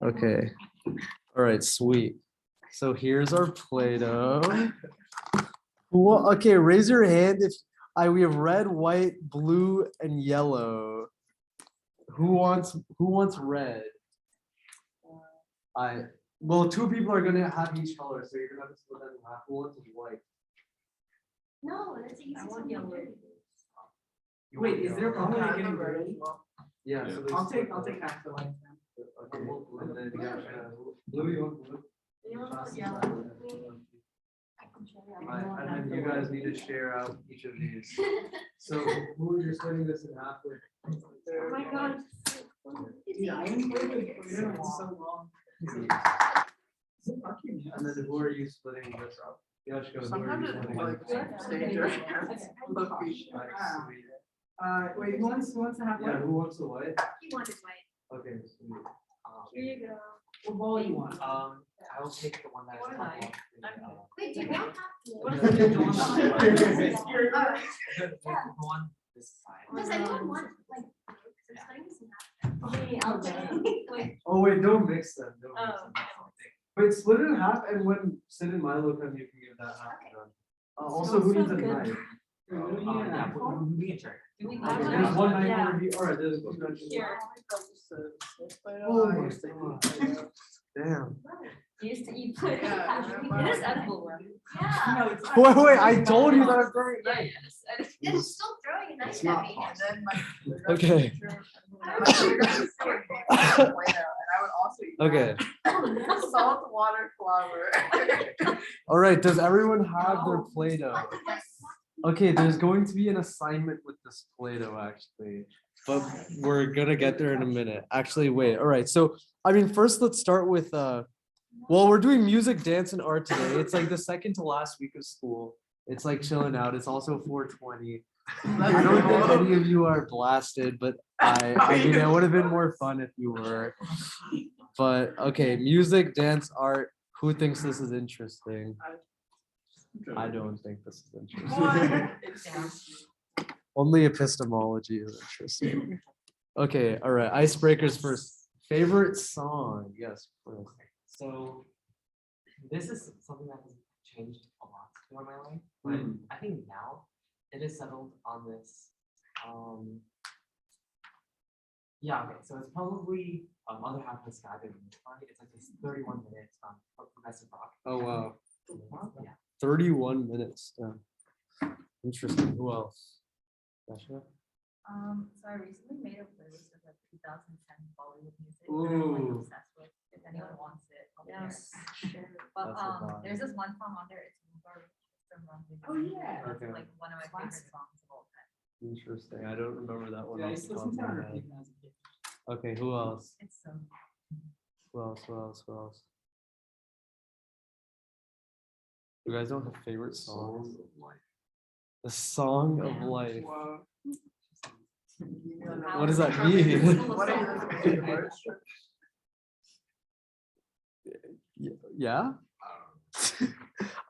Okay. All right, sweet. So here's our Play-Doh. Okay, raise your hand if we have red, white, blue, and yellow. Who wants red? Well, two people are gonna have each color, so you're gonna have to split that in half. Who wants white? No, that's easy. I want yellow. Wait, is there a problem with getting red? Yeah. So I'll take half the white. Okay. And then you got blue. You want blue? Yellow. And then you guys need to share out each of these. So who you're splitting this in half with? Oh my god. Dude, I haven't played it for so long. And then who are you splitting this up? Yashko, who are Sometimes you it's splitting like this? danger. Wait, who wants to have Yeah, white? who wants the white? You wanted white. Okay, sweet. Here you go. What ball you want? I will take the one that What is am I? purple. Wait, do you don't have to? What is it? The one this side. Does anyone want like? Wait. Oh wait, don't mix them. Don't mix Oh. them. Wait, split it in half, and when Sid and Milo come, you can give that half to them. Also, who needs a knife? Yeah, we can check. Do we Okay, got there's one knife Yeah. over here. All right, there's two knives. Here. Oh my god. Damn. Used to eat. It Yeah. is edible. Yeah. No, it's Wait, I told you that I'm throwing a Yeah, knife. yes. It's still throwing a knife It's at not me. And then Okay. and I would also eat Okay. salt, water, flour. All right. Does everyone have their Play-Doh? Okay, there's going to be an assignment with this Play-Doh actually, but we're gonna get there in a minute. Actually, wait. All right. So, I mean, first let's start with well, we're doing music, dance, and art today. It's like the second to last week of school. It's like chilling out. It's also 420. I don't think any of you are blasted, but I mean, it would have been more fun if you were. But okay, music, dance, art. Who thinks this is interesting? I don't think this is interesting. Only epistemology is interesting. Okay, all right. Icebreakers first. Favorite song? Yes, please. So this is something that has changed a lot throughout my life, but I think now it is settled on this. Yeah, okay, so it's probably other half of the sky. It's like this 31 minutes progressive rock. Oh wow. Yeah. 31 minutes. Yeah. Interesting. Who else? Dasha? So I recently made a playlist of like 2010 Bollywood music that I'm like Ooh. obsessed with. If anyone wants it, I'll be Yes. there. But That's a vibe. there's this one song on there. It's Mudras from Runway. Oh, yeah. That's Okay. like one of my favorite songs of all time. Interesting. I don't remember that one. Yeah, I off used the to top listen of to my her head. even as a kid. Okay, who else? It's so Who else? Who else? Who else? You guys don't have favorite songs? The song of Yeah. life. How What does that perfect mean? is full of What are songs. your words? Yeah?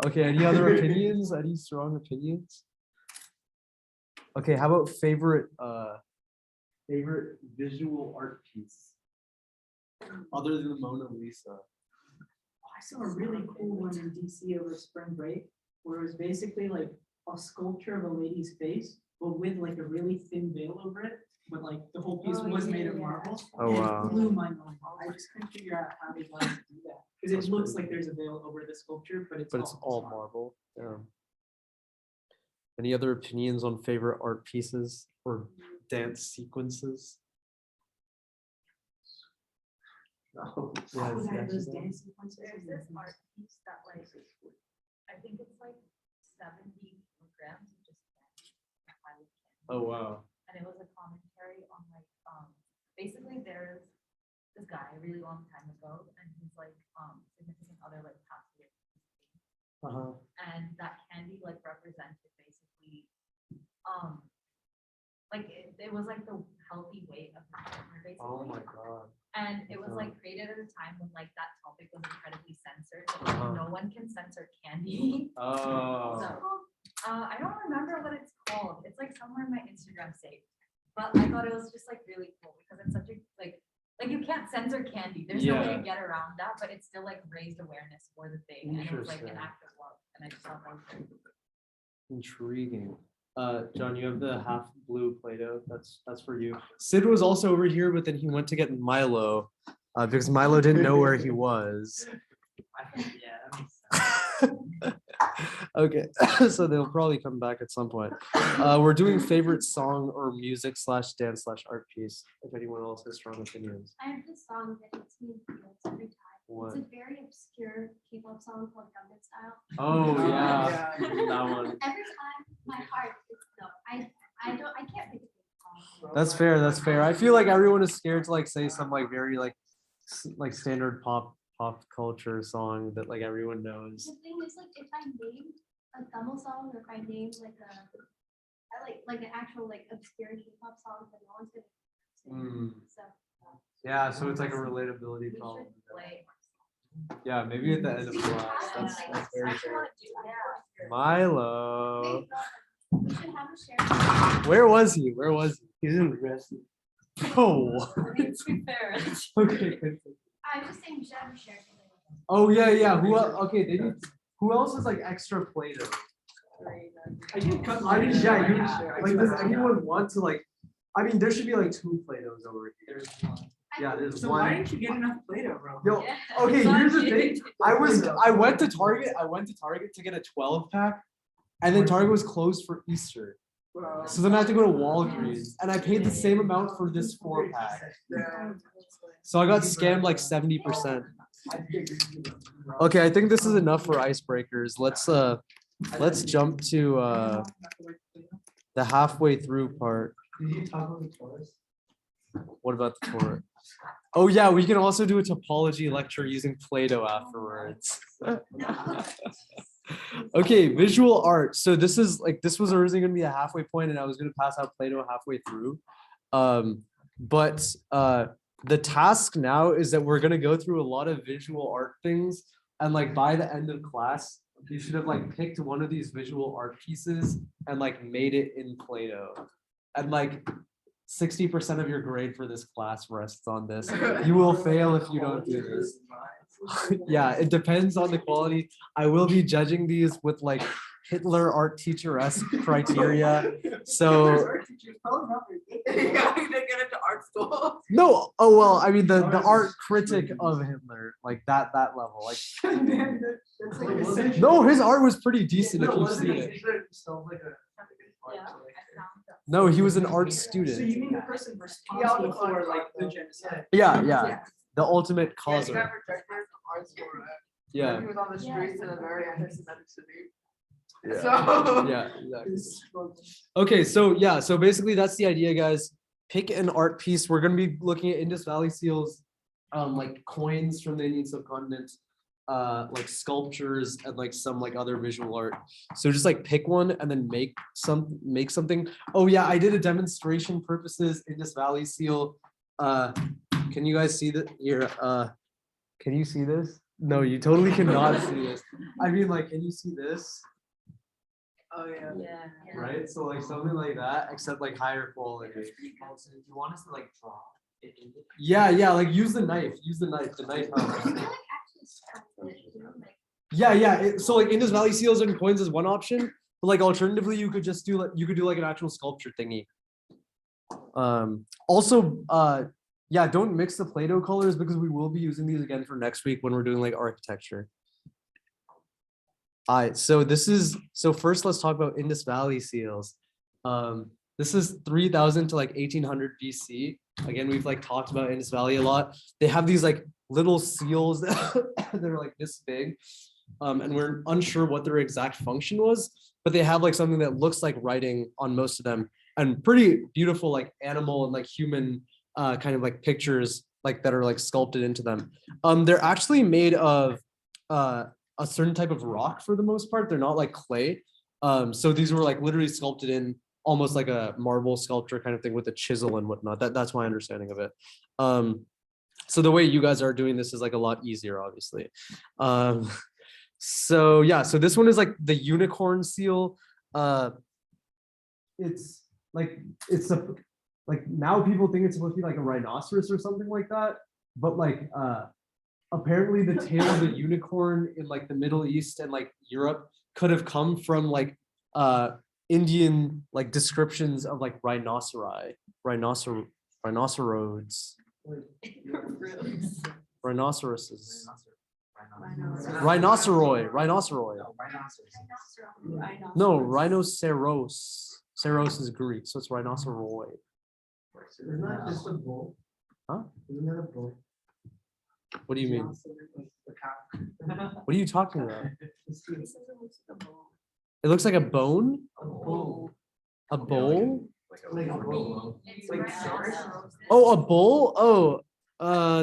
Okay, any other opinions? Any strong opinions? Okay, how about favorite visual art piece? Other than the Mona Lisa. I saw a really cool one in DC over spring break, where it was basically like a sculpture of a lady's face, but with like a really thin veil over it. But like the whole piece was made of marble. Oh, and wow. It blew my mind. I just couldn't figure out how they wanted to do that. Because That's it looks pretty like there's a veil over the sculpture, but it's all marble. Yeah. Any other opinions on favorite art pieces or dance sequences? No. Yes, Oh, yeah, those yes. dance sequences. There's this art piece that like I think it's like 70 kilograms of just candy. Oh wow. And it was a commentary on like basically there's this guy a really long time ago and his like significant other like passed away. Uh-huh. And that candy like represented basically like it was like the healthy weight of the partner basically. Oh my god. And it was like created at a time when like that topic was incredibly censored. But, Uh-huh. no one can censor candy. Oh. So I don't remember what it's called. It's like somewhere in my Instagram saved. But I thought it was just like really cool because it's such a like Like you can't censor candy. There's no way Yeah. to get around that, but it's still like raised awareness for the thing. And it was like an Interesting. act of love. And I just thought that was very cool. Intriguing. John, you have the half blue Play-Doh. That's for you. Sid was also over here, but then he went to get Milo because Milo didn't know where he was. Yeah, that makes sense. Okay, so they'll probably come back at some point. We're doing favorite song or music / dance / art piece. If anyone else has strong opinions. I have this song that hits me in the feels every time. What? It's a very obscure K-pop song called Gangnam Style. Oh yeah, yeah. that one. Every time my heart is no, I can't think of a song. That's fair. That's fair. I feel like everyone is scared to like say some like very like like standard pop culture song that like everyone knows. The thing is, like, if I named a Tamil song or if I named like like an actual like obscure K-pop song, then no one's gonna sing. Mm. So Yeah, so it's like a relatability We problem. should play. Yeah, maybe at the end of class. That's very I actually fair. wanna do that. Milo. wait, we should have a share. Where was he? Where was he? He's in rest. Oh. I mean, to be fair, Okay. good. I'm just saying we should have a share. Oh yeah, yeah. Who else? Okay, they need. Who else is like extra Play-Doh? I did cut I mean, mine. yeah, you, I like, cut does mine. anyone want to like? I mean, there should be like 2 Play-Dohs over here. Yeah, there's So why one. didn't you get enough Play-Doh, bro? Yo, Yeah. okay, here's the Sanchi. thing. I went to Target to get a 12 pack, and then Target was closed for Easter. Bro. So then I had to go to Walgreens, and I paid the same amount for this 4-pack. So I got scammed like 70%. Okay, I think this is enough for icebreakers. Let's jump to the halfway through part. What about the tour? Oh yeah, we can also do a topology lecture using Play-Doh afterwards. Okay, visual art. So this was originally gonna be a halfway point, and I was gonna pass out Play-Doh halfway through. But the task now is that we're gonna go through a lot of visual art things, and like by the end of class, you should have like picked one of these visual art pieces and like made it in Play-Doh. And like 60% of your grade for this class rests on this. You will fail if you don't do this. Yeah, it depends on the quality. I will be judging these with like Hitler art teacher-esque criteria. So no, oh well, I mean the art critic of Hitler, like that level. Like no, his art was pretty decent if you've seen it. Yeah, I found that. No, he was an art So student. you mean the person responsible for like the genocide? Yeah. The ultimate causer. Yeah. He was on the streets in a very anti-Semitic city. Yeah. So. Yeah, exactly. Okay, so basically that's the idea, guys. Pick an art piece. We're gonna be looking at Indus Valley seals, like coins from the Indian subcontinent, like sculptures and like some like other visual art. So just like pick one and then make something. Oh yeah, I did a demonstration purposes Indus Valley seal. Can you guys see that here? Can you see this? No, you totally cannot see this. I mean, like, can you see this? Oh, yeah. Yeah. Right? So like something like that, except like higher quality. Also, do you want us to like draw it in it? Yeah, like use the knife. The knife I helps. feel like actually scratching it, you know, like, Yeah. So like Indus Valley seals and coins is one option, but like alternatively, you could just do like an actual sculpture thingy. Also, yeah, don't mix the Play-Doh colors because we will be using these again for next week when we're doing like architecture. All right, so first let's talk about Indus Valley seals. This is 3000 to like 1800 BC. Again, we've like talked about Indus Valley a lot. They have these like little seals that are like this big, and we're unsure what their exact function was, but they have like something that looks like writing on most of them, and pretty beautiful like animal and like human kind of like pictures like that are like sculpted into them. They're actually made of a certain type of rock for the most part. They're not like clay. So these were like literally sculpted in almost like a marble sculpture kind of thing with a chisel and whatnot. That's my understanding of it. So the way you guys are doing this is like a lot easier, obviously. So yeah, so this one is like the unicorn seal. It's like now people think it's supposed to be like a rhinoceros or something like that, but like apparently the tail of a unicorn in like the Middle East and like Europe could have come from like Indian like descriptions of like rhinoceroses, rhinoceroses, rhinoceroi. No, rhinoceros. Ceros is Greek, so it's rhinoceroi. Isn't that just a bull? Huh? Isn't that a bull? What do you mean? The cow. What are you talking about? It's It looks like a bone? a bull. A bowl? Like a bull. It's Like rhinoceros. Oh, a bull? Oh,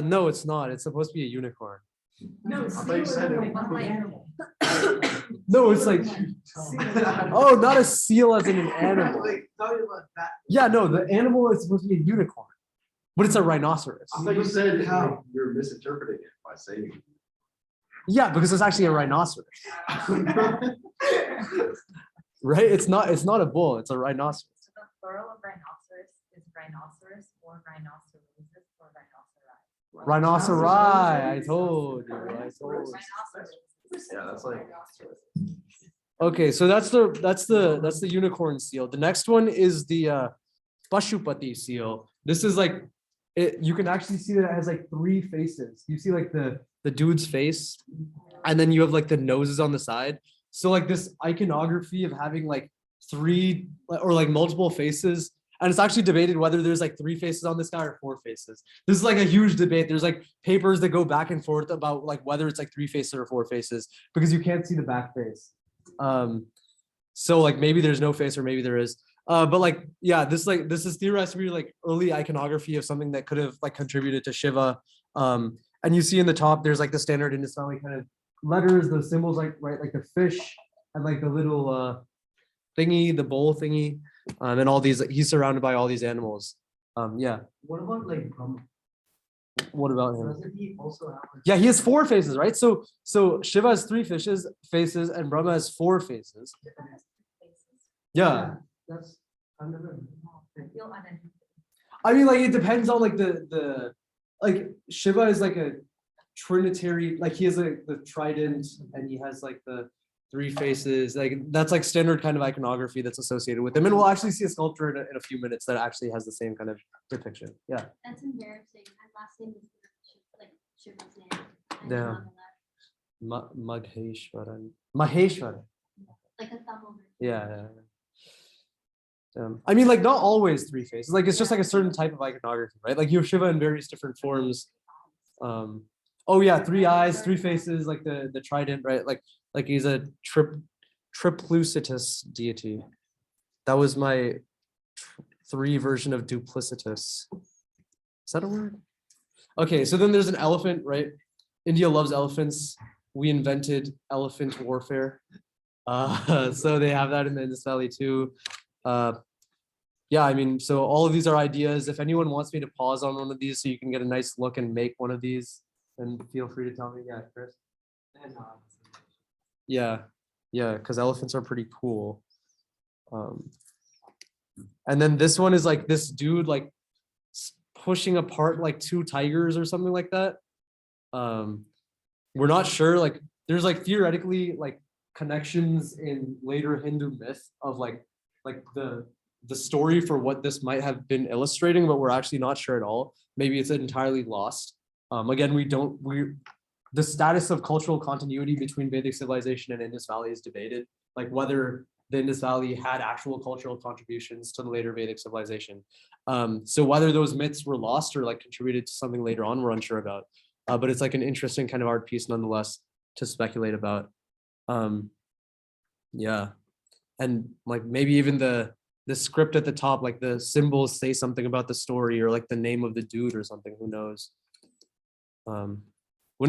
no, it's not. It's supposed to be a unicorn. No, I thought you said it. But like, No, it's like, oh, not a seal as in an animal. Like, talking about that. Yeah, no, the animal is supposed to be a unicorn, but it's a rhinoceros. I thought you said how you're misinterpreting it by saying. Yeah, because it's actually a rhinoceros, right? It's not a bull, it's a rhinoceros. so the plural of rhinoceros is rhinoceros or rhinoceroses or rhinoceri. Rhinoceri, I told you. Rhinoceros. Yeah, that's like. Okay, so that's the unicorn seal. The next one is the Pashupati seal. This is like you can actually see that it has like 3 faces. You see like the dude's face, and then you have like the noses on the side. So like this iconography of having like 3 or like multiple faces, and it's actually debated whether there's like 3 faces on this guy or 4 faces. This is like a huge debate. There's like papers that go back and forth about like whether it's like 3 faces or 4 faces because you can't see the back face. So like maybe there's no face or maybe there is. But like yeah, this is theorized to be like early iconography of something that could have like contributed to Shiva. And you see in the top there's like the standard Indus Valley kind of letters, the symbols like like the fish and like the little thingy, the bowl thingy, and all these. He's surrounded by all these animals. Yeah. What about like Brahma? What about him? Doesn't he also have? Like, Yeah, he has 4 faces, right? So Shiva has 3 faces, and Brahma has 4 faces. Yeah. That's. I've never. I feel unidentified. I mean, like it depends on like the like Shiva is like a trinitary, like he has like the trident and he has like the 3 faces. Like that's like standard kind of iconography that's associated with him. And we'll actually see a sculpture in a few minutes that actually has the same kind of depiction. Yeah. That's embarrassing. My last name is like Shiva's name. I Yeah. love that. Madheshwaran. Maheshwaran. Like a thumb over. Yeah. I mean, like not always 3 faces. Like it's just like a certain type of iconography, right? Like you have Shiva in various different forms. Oh yeah, 3 eyes, 3 faces, like the trident, right? Like he's a triplicitous deity. That was my 3 version of duplicitous. Is that a word? Okay, so then there's an elephant, right? India loves elephants. We invented elephant warfare. So they have that in the Indus Valley too. Yeah, I mean, so all of these are ideas. If anyone wants me to pause on one of these so you can get a nice look and make one of these, then feel free to tell me. Yeah, Chris. Yeah, because elephants are pretty cool. And then this one is like this dude like pushing apart like 2 tigers or something like that. We're not sure. Like there's like theoretically like connections in later Hindu myth of like the story for what this might have been illustrating, but we're actually not sure at all. Maybe it's entirely lost. Again, the status of cultural continuity between Vedic civilization and Indus Valley is debated, like whether the Indus Valley had actual cultural contributions to the later Vedic civilization. So whether those myths were lost or like contributed to something later on, we're unsure about. But it's like an interesting kind of art piece nonetheless to speculate about. Yeah. And like maybe even the script at the top, like the symbols say something about the story or like the name of the dude or something, who knows? Wouldn't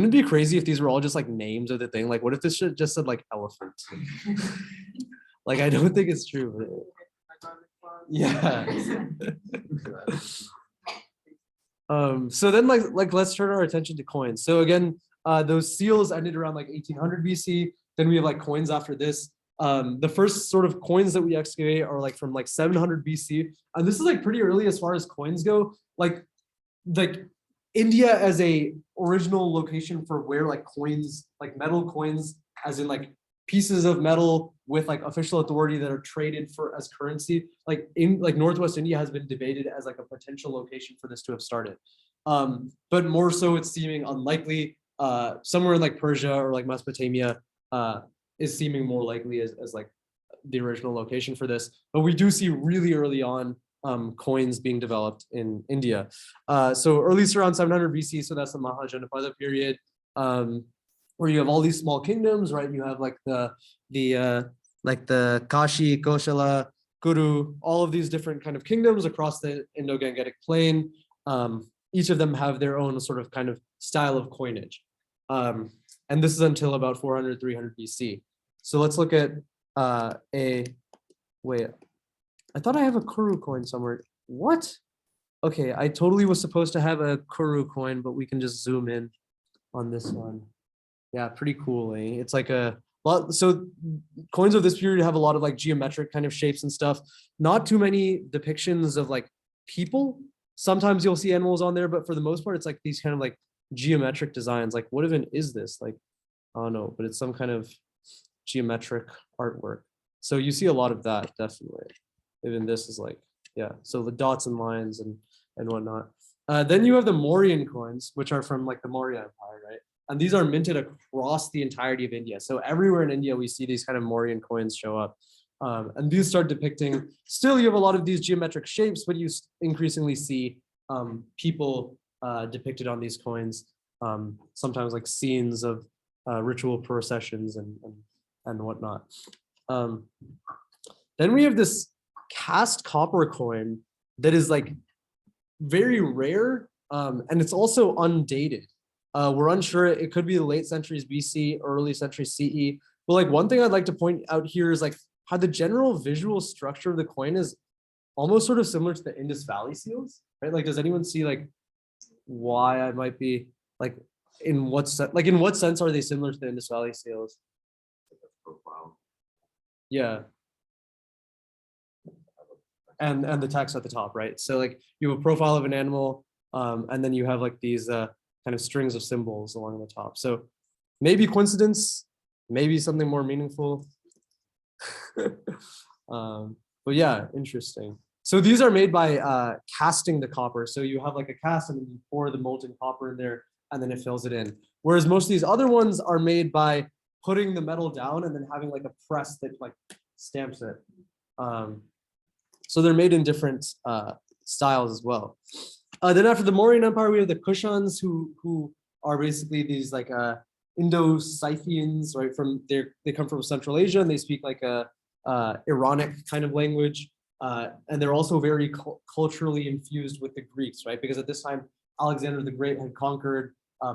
it be crazy if these were all just like names of the thing? Like what if this shit just said like elephant? Like I don't think it's true. But yeah. So then like let's turn our attention to coins. So again, those seals ended around like 1800 BC. Then we have like coins after this. The first sort of coins that we excavate are like from like 700 BC, and this is like pretty early as far as coins go. Like India as a original location for where like coins, like metal coins, as in like pieces of metal with like official authority that are traded for as currency. Like in like Northwest India has been debated as like a potential location for this to have started. But more so it's seeming unlikely. Somewhere in like Persia or like Mesopotamia is seeming more likely as like the original location for this. But we do see really early on coins being developed in India. So earliest around 700 BC, so that's the Mahajanapada period, where you have all these small kingdoms, right? You have like the Kashi, Koshala, Kuru, all of these different kind of kingdoms across the Indo-Gangetic plain. Each of them have their own sort of kind of style of coinage. And this is until about 400, 300 BC. So let's look at wait, I thought I have a Kuru coin somewhere. What? Okay, I totally was supposed to have a Kuru coin, but we can just zoom in on this one. Yeah, pretty cool, eh? It's like a lot. So coins of this period have a lot of like geometric kind of shapes and stuff. Not too many depictions of like people. Sometimes you'll see animals on there, but for the most part, it's like these kind of like geometric designs. Like what even is this? Like, I don't know, but it's some kind of geometric artwork. So you see a lot of that, definitely. Even this is like, yeah, so the dots and lines and whatnot. Then you have the Mauryan coins, which are from like the Maurya Empire, right? And these are minted across the entirety of India. So everywhere in India, we see these kind of Mauryan coins show up. And these start depicting, still you have a lot of these geometric shapes, but you increasingly see people depicted on these coins, sometimes like scenes of ritual processions and whatnot. Then we have this cast copper coin that is like very rare, and it's also undated. We're unsure, it could be the late centuries BC, early centuries CE. But like one thing I'd like to point out here is like how the general visual structure of the coin is almost sort of similar to the Indus Valley seals, right? Like, does anyone see like why I might be like in what sense are they similar to the Indus Valley seals? Profile. Yeah. And the text at the top, right? So like you have a profile of an animal, and then you have like these kind of strings of symbols along the top. So maybe coincidence, maybe something more meaningful. But yeah, interesting. So these are made by casting the copper. So you have like a cast and then you pour the molten copper in there and then it fills it in. Whereas most of these other ones are made by putting the metal down and then having like a press that like stamps it. So they're made in different styles as well. Then after the Mauryan Empire, we have the Kushans who are basically these like Indo-Scythians, right? They come from Central Asia and they speak like a Iranic kind of language. And they're also very culturally infused with the Greeks, right? Because at this time, Alexander the Great had conquered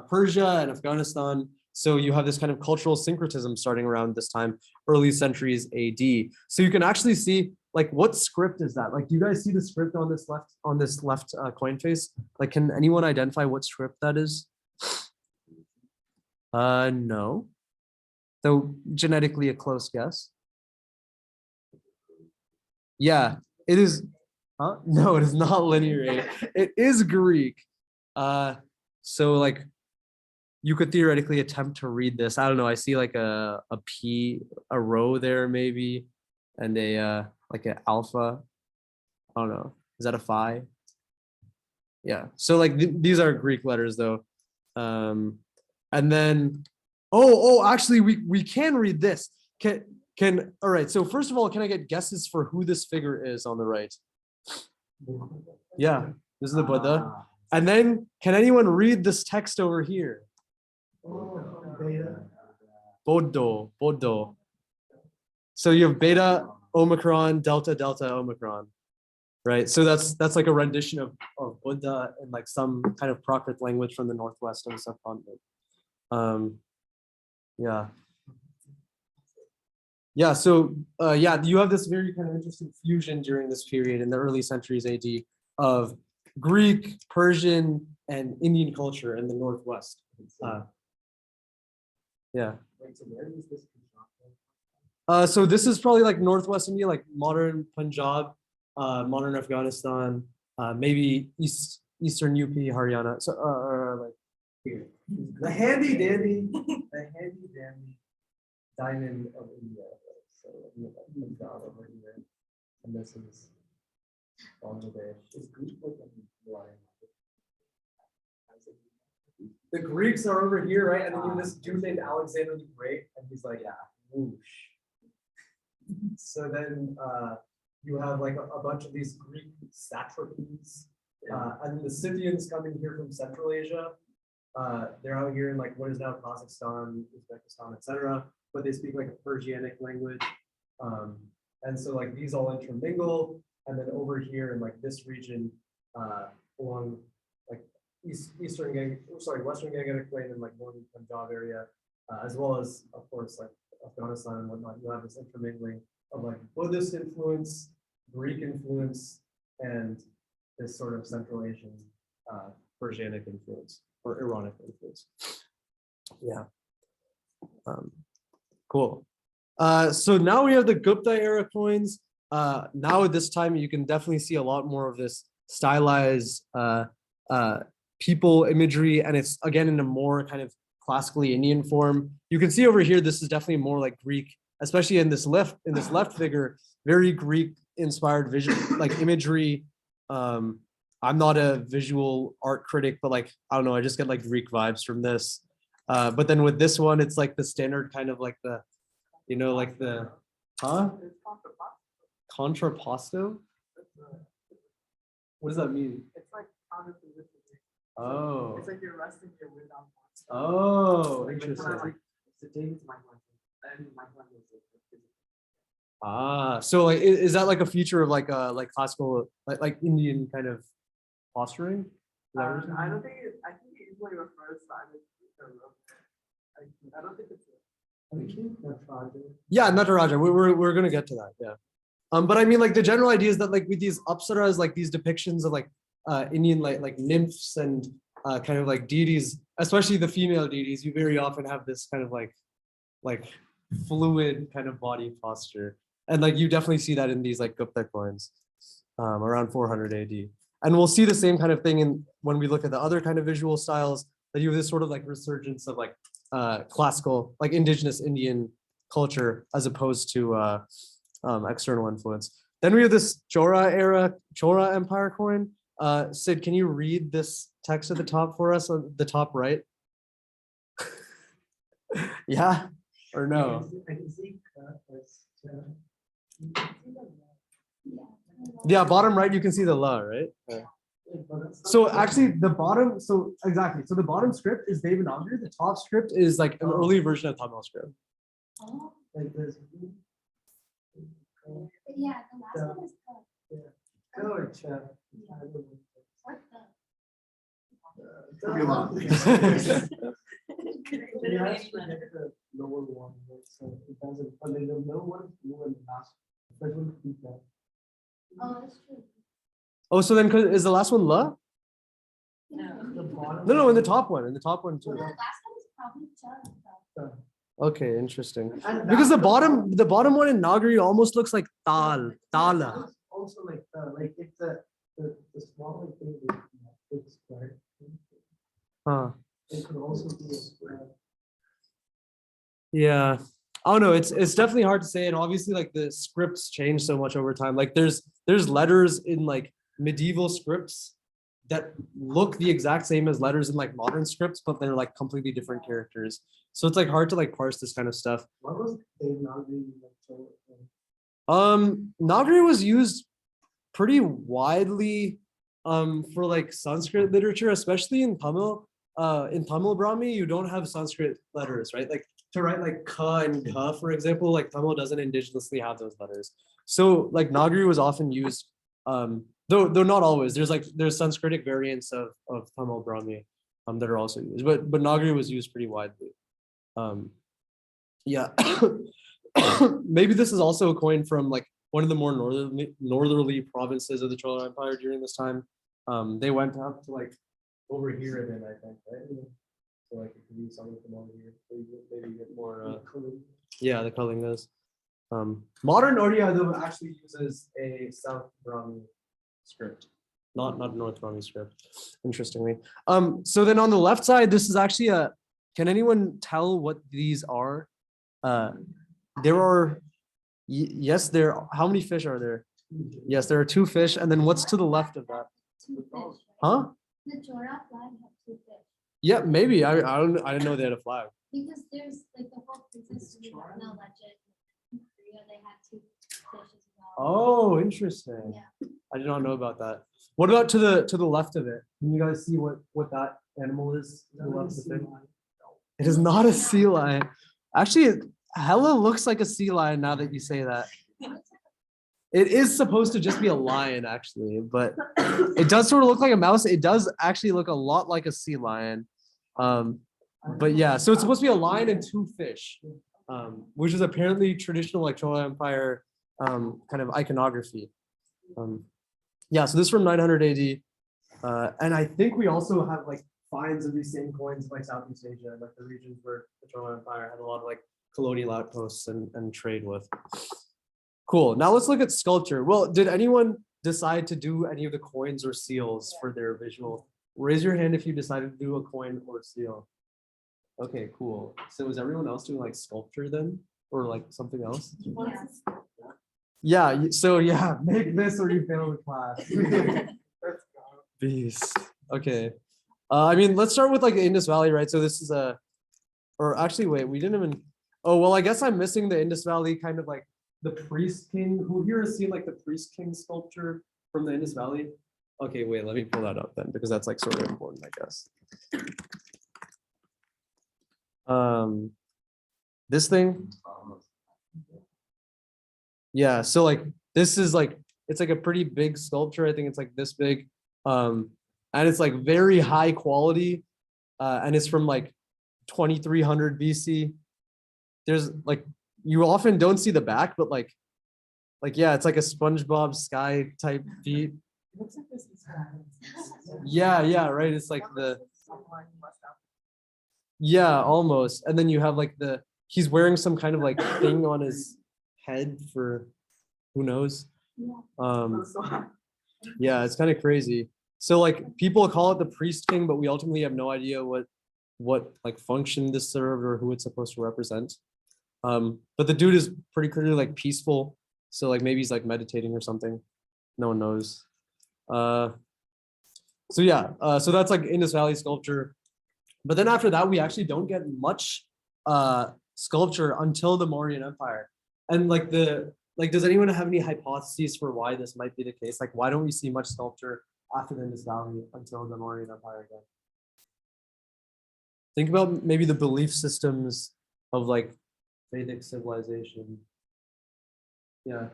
Persia and Afghanistan. So you have this kind of cultural syncretism starting around this time, early centuries AD. So you can actually see like what script is that? Like, do you guys see the script on this left coin face? Like, can anyone identify what script that is? No. Though genetically a close guess. Yeah, it is. Huh? No, it is not linear. It is Greek. So like you could theoretically attempt to read this. I don't know. I see like a P, a rho there maybe, and a like an alpha. I don't know. Is that a phi? Yeah. So like these are Greek letters though. And then actually we can read this. All right. So first of all, can I get guesses for who this figure is on the right? Yeah, this is the Buddha. And then can anyone read this text over here? Bodo. So you have beta, Omicron, delta, Omicron, right? So that's like a rendition of Buddha in like some kind of Prakrit language from the northwest of the subcontinent. Yeah, so you have this very kind of interesting fusion during this period in the early centuries AD of Greek, Persian, and Indian culture in the northwest. Yeah. Wait, so where is this? So this is probably like northwest India, like modern Punjab, modern Afghanistan, maybe eastern UP, Haryana. So like here. The handy dandy diamond of India. So Punjab over here, and this is Bangladesh. Is Greek like a line? The Greeks are over here, right? And then you have this dude named Alexander the Great, and he's like, yeah, whoosh. So then you have like a bunch of these Greek satrapies, and the Scythians coming here from Central Asia. They're out here in like what is now Kazakhstan, Uzbekistan, etc. But they speak like a Persianic language, and so like these all intermingle, and then over here in like this region, along like Western Gangetic Plain and like northern Punjab area, as well as of course like Afghanistan and whatnot, you have this intermingling of like Buddhist influence, Greek influence, and this sort of Central Asian Persianic influence or Iranic influence. Yeah. Cool. So now we have the Gupta era coins. Now at this time, you can definitely see a lot more of this stylized people imagery, and it's again in a more kind of classically Indian form. You can see over here, this is definitely more like Greek, especially in this left figure, very Greek inspired vision, like imagery. I'm not a visual art critic, but like, I don't know, I just get like Greek vibes from this. But then with this one, it's like the standard kind of like the, you know, like the, Contrapposto? What does that mean? It's like counterposition. Oh. It's like you're resting your weight on one side. Oh, Like, interesting. like, so David's Michelangelo, and Michelangelo is So like, is that like a feature of like classical, like Indian kind of posturing? Is that what you're saying? I don't think it, I think it usually refers to either Greek or Roman. I don't think it's Yeah, Nataraja. We're gonna get to that. Yeah. But I mean, like the general idea is that like with these apsaras, like these depictions of like Indian like nymphs and kind of like deities, especially the female deities, you very often have this kind of like fluid kind of body posture, and like you definitely see that in these like Gupta coins around 400 AD, and we'll see the same kind of thing in when we look at the other kind of visual styles, that you have this sort of like resurgence of like classical, like indigenous Indian culture as opposed to external influence. Then we have this Chola Empire coin. Sid, can you read this text at the top for us on the top right? Yeah or no? Yeah, bottom right, you can see the la, right? Yeah. So actually the bottom, so exactly. So the bottom script is Devanagari. The top script is like an early version of Tamil script. Oh, Like this. yeah, the last one is the, What the. You have to get the lower one, right? So it doesn't, but the lower one is blue and the last, especially keep that. Oh, that's true. Oh, so then is the last one la? The bottom. No, in the top one too. The last one is probably Chana. Okay, interesting. And Because the that's bottom one in Nagari almost looks like tala. Also like it's the smaller thing is big square. Huh. It could also be a square. Yeah. I don't know. It's definitely hard to say. And obviously like the scripts change so much over time. Like there's letters in like medieval scripts that look the exact same as letters in like modern scripts, but they're like completely different characters. So it's like hard to like parse this kind of stuff. What was Devanagari like? Nagari was used pretty widely for like Sanskrit literature, especially in Tamil. In Tamil Brahmi, you don't have Sanskrit letters, right? Like to write like ka and ga, for example, like Tamil doesn't indigenously have those letters. So like Nagari was often used, though not always. There's Sanskritic variants of Tamil Brahmi that are also used, but Nagari was used pretty widely. Yeah. Maybe this is also a coin from like one of the more northerly provinces of the Chola Empire during this time. They went up to like over here and then I think, right? So like you can use something from over here. So you maybe get more yeah, the culling does. Modern Odia though actually uses a South Brahmi script, not North Brahmi script, interestingly. So then on the left side, this is actually a, can anyone tell what these are? There are, yes, how many fish are there? Yes, there are 2 fish. And then what's to the left of that? 2 fish, right? Huh? The Chola flag have 2 fish. Yeah, maybe. I didn't know they had a flag. Because there's like the whole Princess Filipino legend. In Korea, they had 2 fish as well. Oh, interesting. Yeah. I did not know about that. What about to the left of it? Can you guys see what that animal is? To the left of the thing? It is not a sea lion. Actually, it hella looks like a sea lion now that you say that. It is supposed to just be a lion, actually, but it does sort of look like a mouse. It does actually look a lot like a sea lion. But yeah, so it's supposed to be a lion and 2 fish, which is apparently traditional like Chola Empire kind of iconography. Yeah, so this is from 900 AD. And I think we also have like finds of these same coins in, like Southeast Asia, like the regions where the Chola Empire had a lot of like colonial outposts and trade with. Cool. Now let's look at sculpture. Well, did anyone decide to do any of the coins or seals for their visual? Raise your hand if you decided to do a coin or seal. Okay, cool. So is everyone else doing like sculpture then? Or like something else? Yeah, so yeah, make this or you fail the class. Beast. Okay. I mean, let's start with like the Indus Valley, right? So this is or actually, wait, we didn't even, oh, well, I guess I'm missing the Indus Valley kind of like the priest king. Who here has seen like the priest king sculpture from the Indus Valley? Okay, wait, let me pull that up then, because that's like sort of important, I guess. This thing. Yeah, so like this is like, it's like a pretty big sculpture. I think it's like this big. And it's like very high quality. And it's from like 2300 BC. There's like, you often don't see the back, but like, yeah, it's like a SpongeBob sky type feet. Yeah, right. It's like yeah, almost. And then you have like he's wearing some kind of like thing on his head for who knows. Yeah, it's kind of crazy. So like people call it the priest king, but we ultimately have no idea what like function this served or who it's supposed to represent. But the dude is pretty clearly like peaceful. So like maybe he's like meditating or something. No one knows. So yeah, so that's like Indus Valley sculpture. But then after that, we actually don't get much sculpture until the Mauryan Empire. And like does anyone have any hypotheses for why this might be the case? Like, why don't we see much sculpture after the Indus Valley until the Mauryan Empire again? Think about maybe the belief systems of like Vedic civilization. Yeah.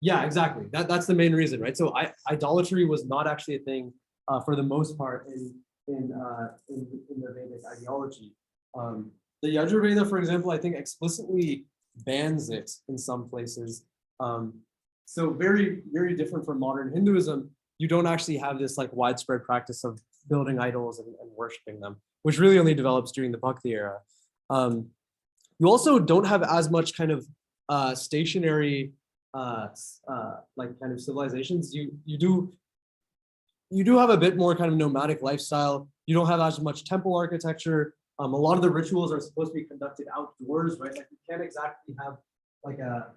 Yeah, exactly. That's the main reason, right? So idolatry was not actually a thing for the most part in the Vedic ideology. The Yajurveda, for example, I think explicitly bans it in some places. So very, very different from modern Hinduism. You don't actually have this like widespread practice of building idols and worshiping them, which really only develops during the Bhakti era. You also don't have as much kind of stationary like kind of civilizations. You do have a bit more kind of nomadic lifestyle. You don't have as much temple architecture. A lot of the rituals are supposed to be conducted outdoors, right? Like you can't exactly have like a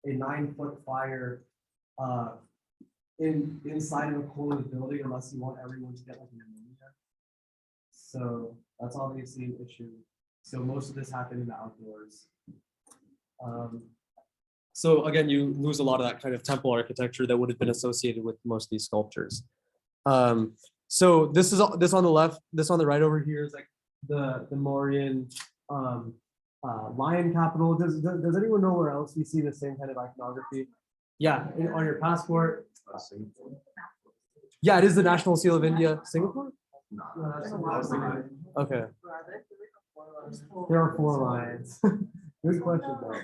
9-foot fire inside of a closed building unless you want everyone to get like pneumonia. So that's obviously an issue. So most of this happened in the outdoors. So again, you lose a lot of that kind of temple architecture that would have been associated with most of these sculptures. So this on the left, this on the right over here is like the Mauryan lion capital. Does anyone know where else we see the same kind of iconography? Yeah, on your passport. Yeah, it is the national seal of India. Singapore? Okay. There are 4 lions. Good question, though.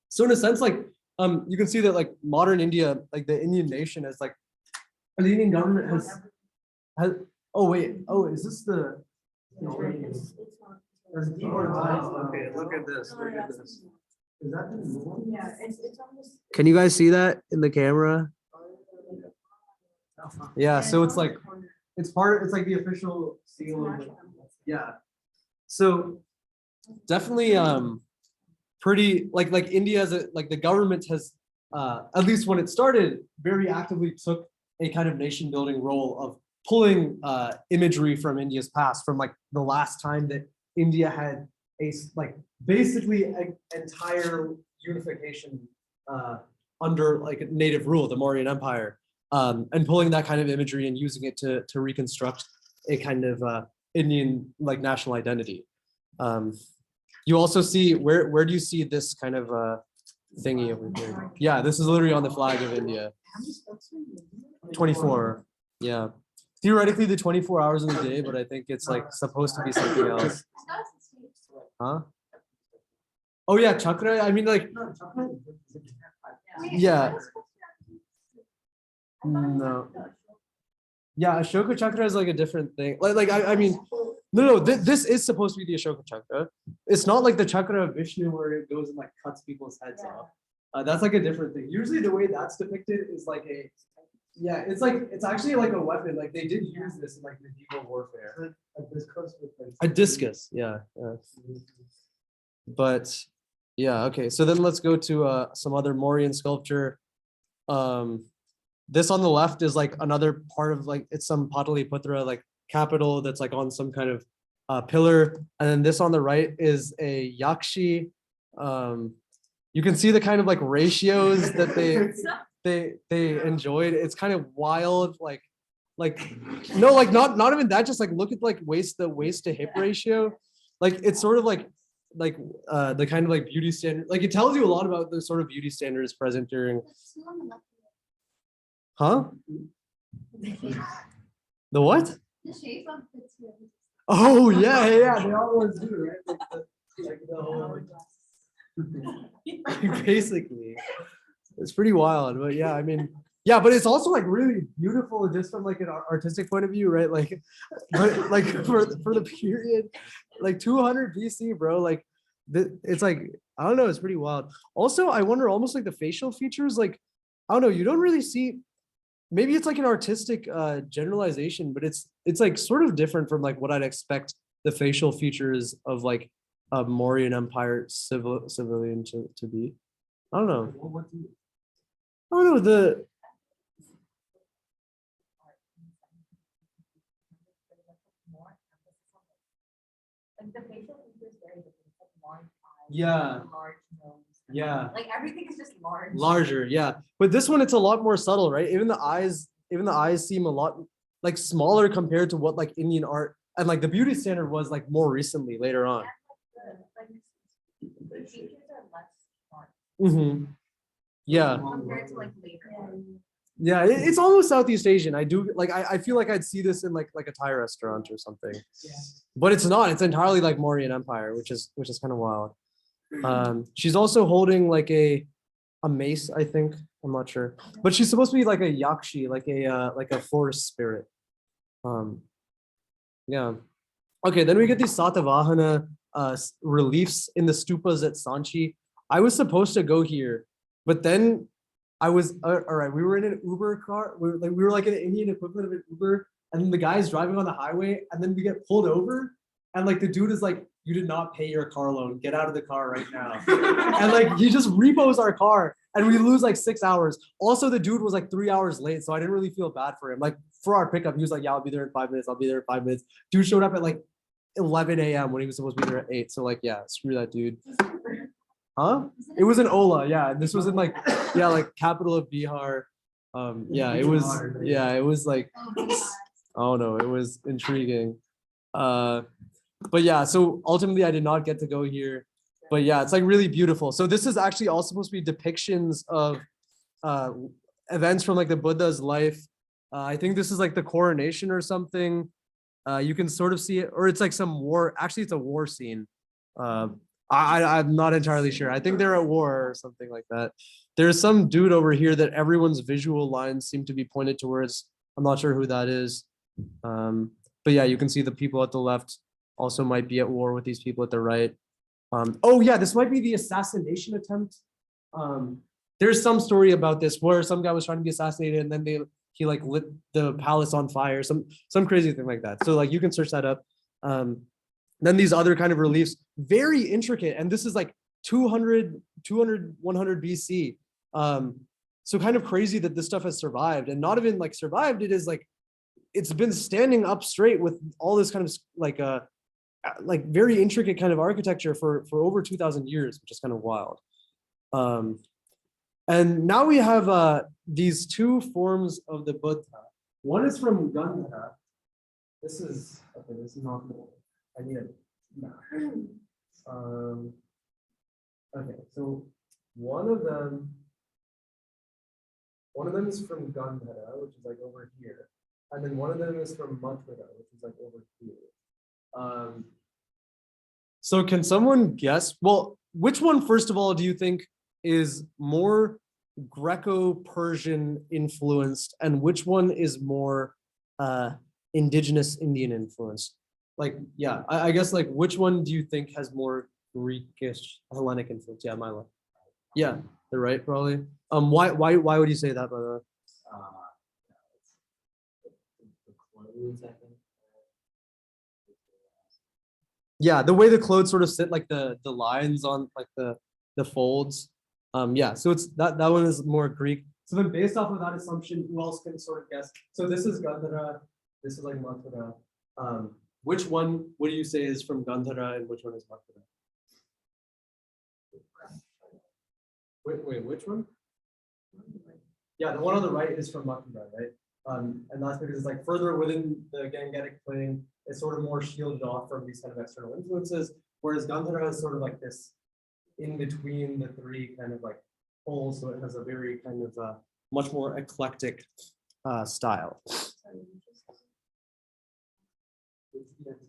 So in a sense, like you can see that like modern India, like the Indian nation is like, the Indian government has Oh, wait. Oh, is this the? There's deeper lines. Okay, look at this. Look at this. Is that the new one? Yeah, it's almost. Can you guys see that in the camera? Yeah, so it's like, it's like the official seal of, yeah. So definitely pretty like India as a like the government has at least when it started very actively took a kind of nation building role of pulling imagery from India's past, from like the last time that India had a like basically an entire unification under like native rule, the Mauryan Empire, and pulling that kind of imagery and using it to reconstruct a kind of Indian like national identity. You also see where do you see this kind of thingy over here? Yeah, this is literally on the flag of India. 24. Yeah. Theoretically the 24 hours of the day, but I think it's like supposed to be something else. Huh? Oh yeah, chakra. I mean like yeah. No. Yeah, Ashoka chakra is like a different thing. Like I mean, no, this is supposed to be the Ashoka chakra. It's not like the chakra of Vishnu where it goes and like cuts people's heads off. That's like a different thing. Usually the way that's depicted is like a, yeah, it's like, it's actually like a weapon. Like they did use this in like medieval warfare. A discus, yeah. But yeah, okay. So then let's go to some other Mauryan sculpture. This on the left is like another part of like, it's some Pataliputra like capital that's like on some kind of pillar. And then this on the right is a Yakshi. You can see the kind of like ratios that they enjoyed. It's kind of wild, like no, like not even that, just like look at like the waist to hip ratio. Like it's sort of like the kind of like beauty standard, like it tells you a lot about the sort of beauty standards present during. Huh? The what? The shape of the two. Oh yeah, they always do, right? Like the whole, basically, it's pretty wild. But yeah, I mean, yeah, but it's also like really beautiful just from like an artistic point of view, right? Like, but like for the period, like 200 BC, bro. Like, it's like I don't know, it's pretty wild. Also, I wonder almost like the facial features, like I don't know, you don't really see. Maybe it's like an artistic generalization, but it's like sort of different from like what I'd expect the facial features of like a Mauryan Empire civilian to be. I don't know. I don't know Like the facial features very different. It's like large eyes. Yeah. Large nose. Yeah. Like everything is just large. Larger, yeah. But this one, it's a lot more subtle, right? Even the eyes seem a lot like smaller compared to what like Indian art and like the beauty standard was like more recently later on. The features are less large Yeah. compared to like later. Yeah, it's almost Southeast Asian. I do like I feel like I'd see this in like a Thai restaurant or something. Yeah. But it's not. It's entirely like Mauryan Empire, which is kind of wild. She's also holding like a mace, I think. I'm not sure, but she's supposed to be like a yakshi, like a forest spirit. Yeah. Okay, then we get these Satavahana reliefs in the stupas at Sanchi. I was supposed to go here, but then I was all right. We were in an Uber car. We were like an Indian equivalent of an Uber, and then the guy's driving on the highway, and then we get pulled over, and like the dude is like, "You did not pay your car loan. Get out of the car right now." And like he just repos our car, and we lose like 6 hours. Also, the dude was like 3 hours late, so I didn't really feel bad for him. Like for our pickup, he was like, "Yeah, I'll be there in 5 minutes. I'll be there in 5 minutes." Dude showed up at like 11 a.m. when he was supposed to be there at 8. So like, yeah, screw that dude. Huh? It was in Ola, yeah. This was in like, yeah, like capital of Bihar. Yeah, it was like, oh no, it was intriguing. But yeah, so ultimately I did not get to go here. But yeah, it's like really beautiful. So this is actually all supposed to be depictions of events from like the Buddha's life. I think this is like the coronation or something. You can sort of see it, or it's like some war. Actually, it's a war scene. I'm not entirely sure. I think they're at war or something like that. There's some dude over here that everyone's visual lines seem to be pointed towards. I'm not sure who that is. But yeah, you can see the people at the left also might be at war with these people at the right. Oh yeah, this might be the assassination attempt. There's some story about this where some guy was trying to be assassinated and then he like lit the palace on fire, some crazy thing like that. So like you can search that up. Then these other kind of reliefs, very intricate, and this is like 100 BC. So kind of crazy that this stuff has survived, and not even like survived, it is like it's been standing up straight with all this kind of like very intricate kind of architecture for over 2,000 years, which is kind of wild. And now we have these two forms of the Buddha. One is from Gandhara. This is not I need it. Okay, so one of them is from Gandhara, which is like over here, and then one of them is from Mathura, which is like over here. So can someone guess? Well, which one, first of all, do you think is more Greco-Persian influenced, and which one is more indigenous Indian influenced? Like, yeah, I guess like which one do you think has more Greekish Hellenic influence? Yeah, my one. Yeah, the right probably. Why would you say that, by the way? The clothes, I think. Yeah, the way the clothes sort of sit, like the lines on like the folds. Yeah, so it's that one is more Greek. So then based off of that assumption, who else can sort of guess? So this is Gandhara, this is like Mathura. Which one would you say is from Gandhara and which one is Mathura? Wait, which one? Yeah, the one on the right is from Mathura, right? And that's because it's like further within the Gangetic plain, it's sort of more shielded off from these kind of external influences, whereas Gandhara is sort of like this in between the three kind of like poles, so it has a very kind of much more eclectic style.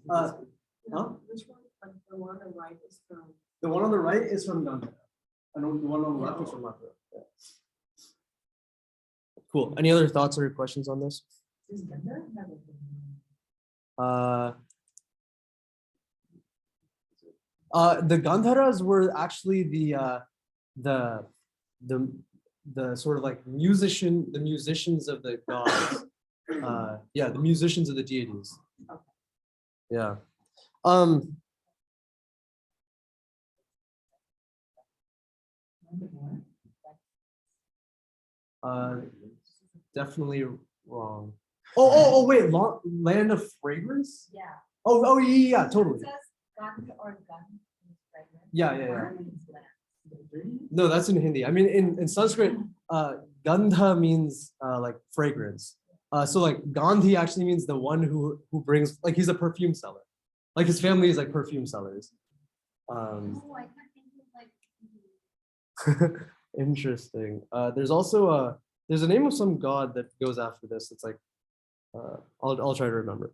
Huh? Which one? Like the one on the right is from. The one on the right is from Gandhara, and the one on the left is from Mathura. Yeah. Cool. Any other thoughts or questions on this? Does Gandhara have a The Gandharas were actually the sort of like the musicians of the gods. Yeah, the musicians of the deities. Yeah. Definitely wrong. Oh, wait, land of fragrance? Yeah. Oh, yeah, totally. It says gun or gun means pregnant. Yeah. Fire means land. No, that's in Hindi. I mean, in Sanskrit, gandha means like fragrance. So like Gandhi actually means the one who brings, like he's a perfume seller. Like his family is like perfume sellers. Oh, I can't think of like. Interesting. There's also there's a name of some god that goes after this. It's like I'll try to remember.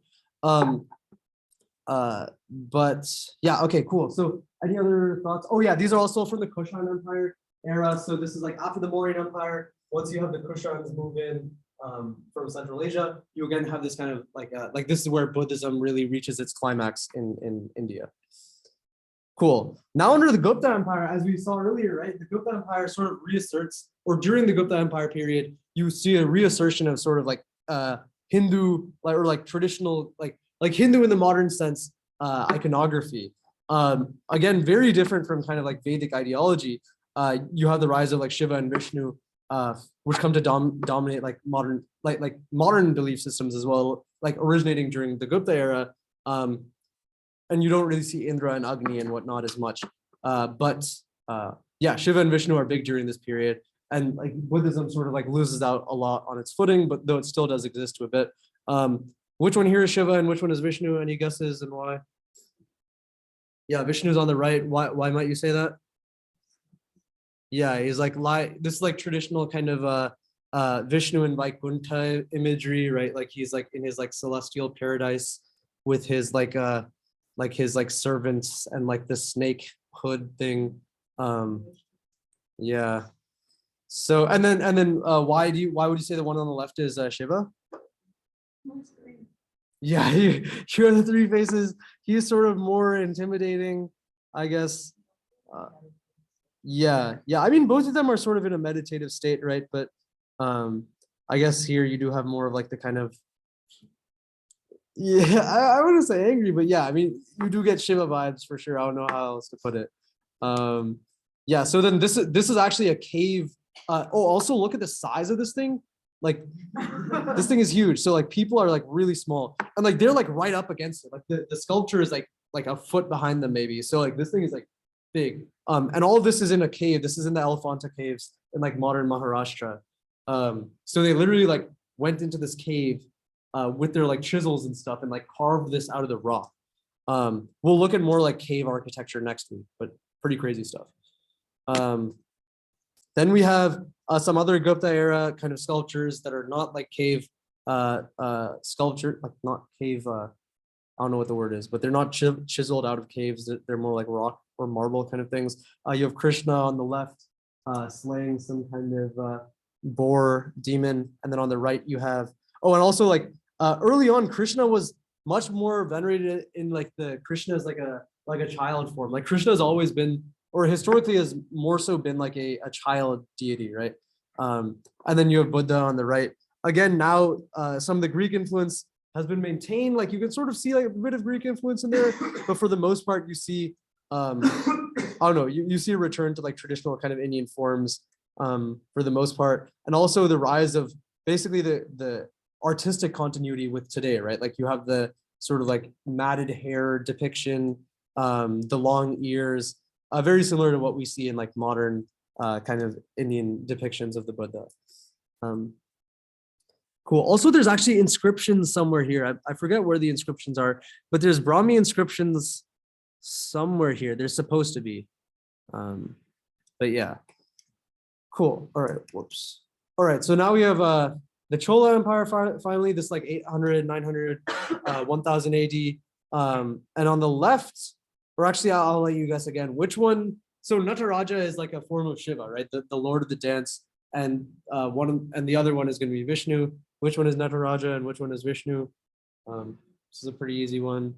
But yeah, okay, cool. So any other thoughts? Oh yeah, these are also from the Kushan Empire era. So this is like after the Mauryan Empire. Once you have the Kushans move in from Central Asia, you again have this kind of like this is where Buddhism really reaches its climax in India. Cool. Now under the Gupta Empire, as we saw earlier, right, the Gupta Empire sort of reasserts, or during the Gupta Empire period, you see a reassertion of sort of like Hindu, or like traditional, like Hindu in the modern sense, iconography. Again, very different from kind of like Vedic ideology. You have the rise of like Shiva and Vishnu, which come to dominate like modern belief systems as well, like originating during the Gupta era. And you don't really see Indra and Agni and whatnot as much. But yeah, Shiva and Vishnu are big during this period. And like Buddhism sort of like loses out a lot on its footing, but though it still does exist to a bit. Which one here is Shiva and which one is Vishnu? Any guesses and why? Yeah, Vishnu's on the right. Why might you say that? Yeah, he's like this is like traditional kind of Vishnu and Vaikuntha imagery, right? Like he's like in his like celestial paradise with his like his like servants and like the snake hood thing. Yeah. So and then why would you say the one on the left is Shiva? Yeah, here are the three faces. He's sort of more intimidating, I guess. Yeah, yeah. I mean, both of them are sort of in a meditative state, right? But I guess here you do have more of like the kind of, yeah, I wouldn't say angry, but yeah, I mean, you do get Shiva vibes for sure. I don't know how else to put it. Yeah, so then this is actually a cave. Oh, also look at the size of this thing. Like this thing is huge. So like people are like really small and like they're like right up against it. Like the sculpture is like a foot behind them maybe. So like this thing is like big. And all of this is in a cave. This is in the Elephanta caves in like modern Maharashtra. So they literally like went into this cave with their like chisels and stuff and like carved this out of the rock. We'll look at more like cave architecture next week, but pretty crazy stuff. Then we have some other Gupta era kind of sculptures that are not like cave sculpture, like not cave. I don't know what the word is, but they're not chiseled out of caves. They're more like rock or marble kind of things. You have Krishna on the left, slaying some kind of boar demon, and then on the right you have. Oh, and also like early on, Krishna was much more venerated in like the Krishna as like a child form. Like Krishna has always been, or historically has more so been like a child deity, right? And then you have Buddha on the right. Again, now some of the Greek influence has been maintained. Like you can sort of see like a bit of Greek influence in there, but for the most part, you see, I don't know, you see a return to like traditional kind of Indian forms for the most part, and also the rise of basically the artistic continuity with today, right? Like you have the sort of like matted hair depiction, the long ears, very similar to what we see in like modern kind of Indian depictions of the Buddha. Cool. Also, there's actually inscriptions somewhere here. I forget where the inscriptions are, but there's Brahmi inscriptions somewhere here. There's supposed to be. But yeah. Cool. All right. Whoops. All right. So now we have the Chola Empire finally, this like 800, 900, 1000 AD. And on the left, or actually, I'll let you guess again, which one? So Nataraja is like a form of Shiva, right? The Lord of the Dance. And the other one is going to be Vishnu. Which one is Nataraja and which one is Vishnu? This is a pretty easy one.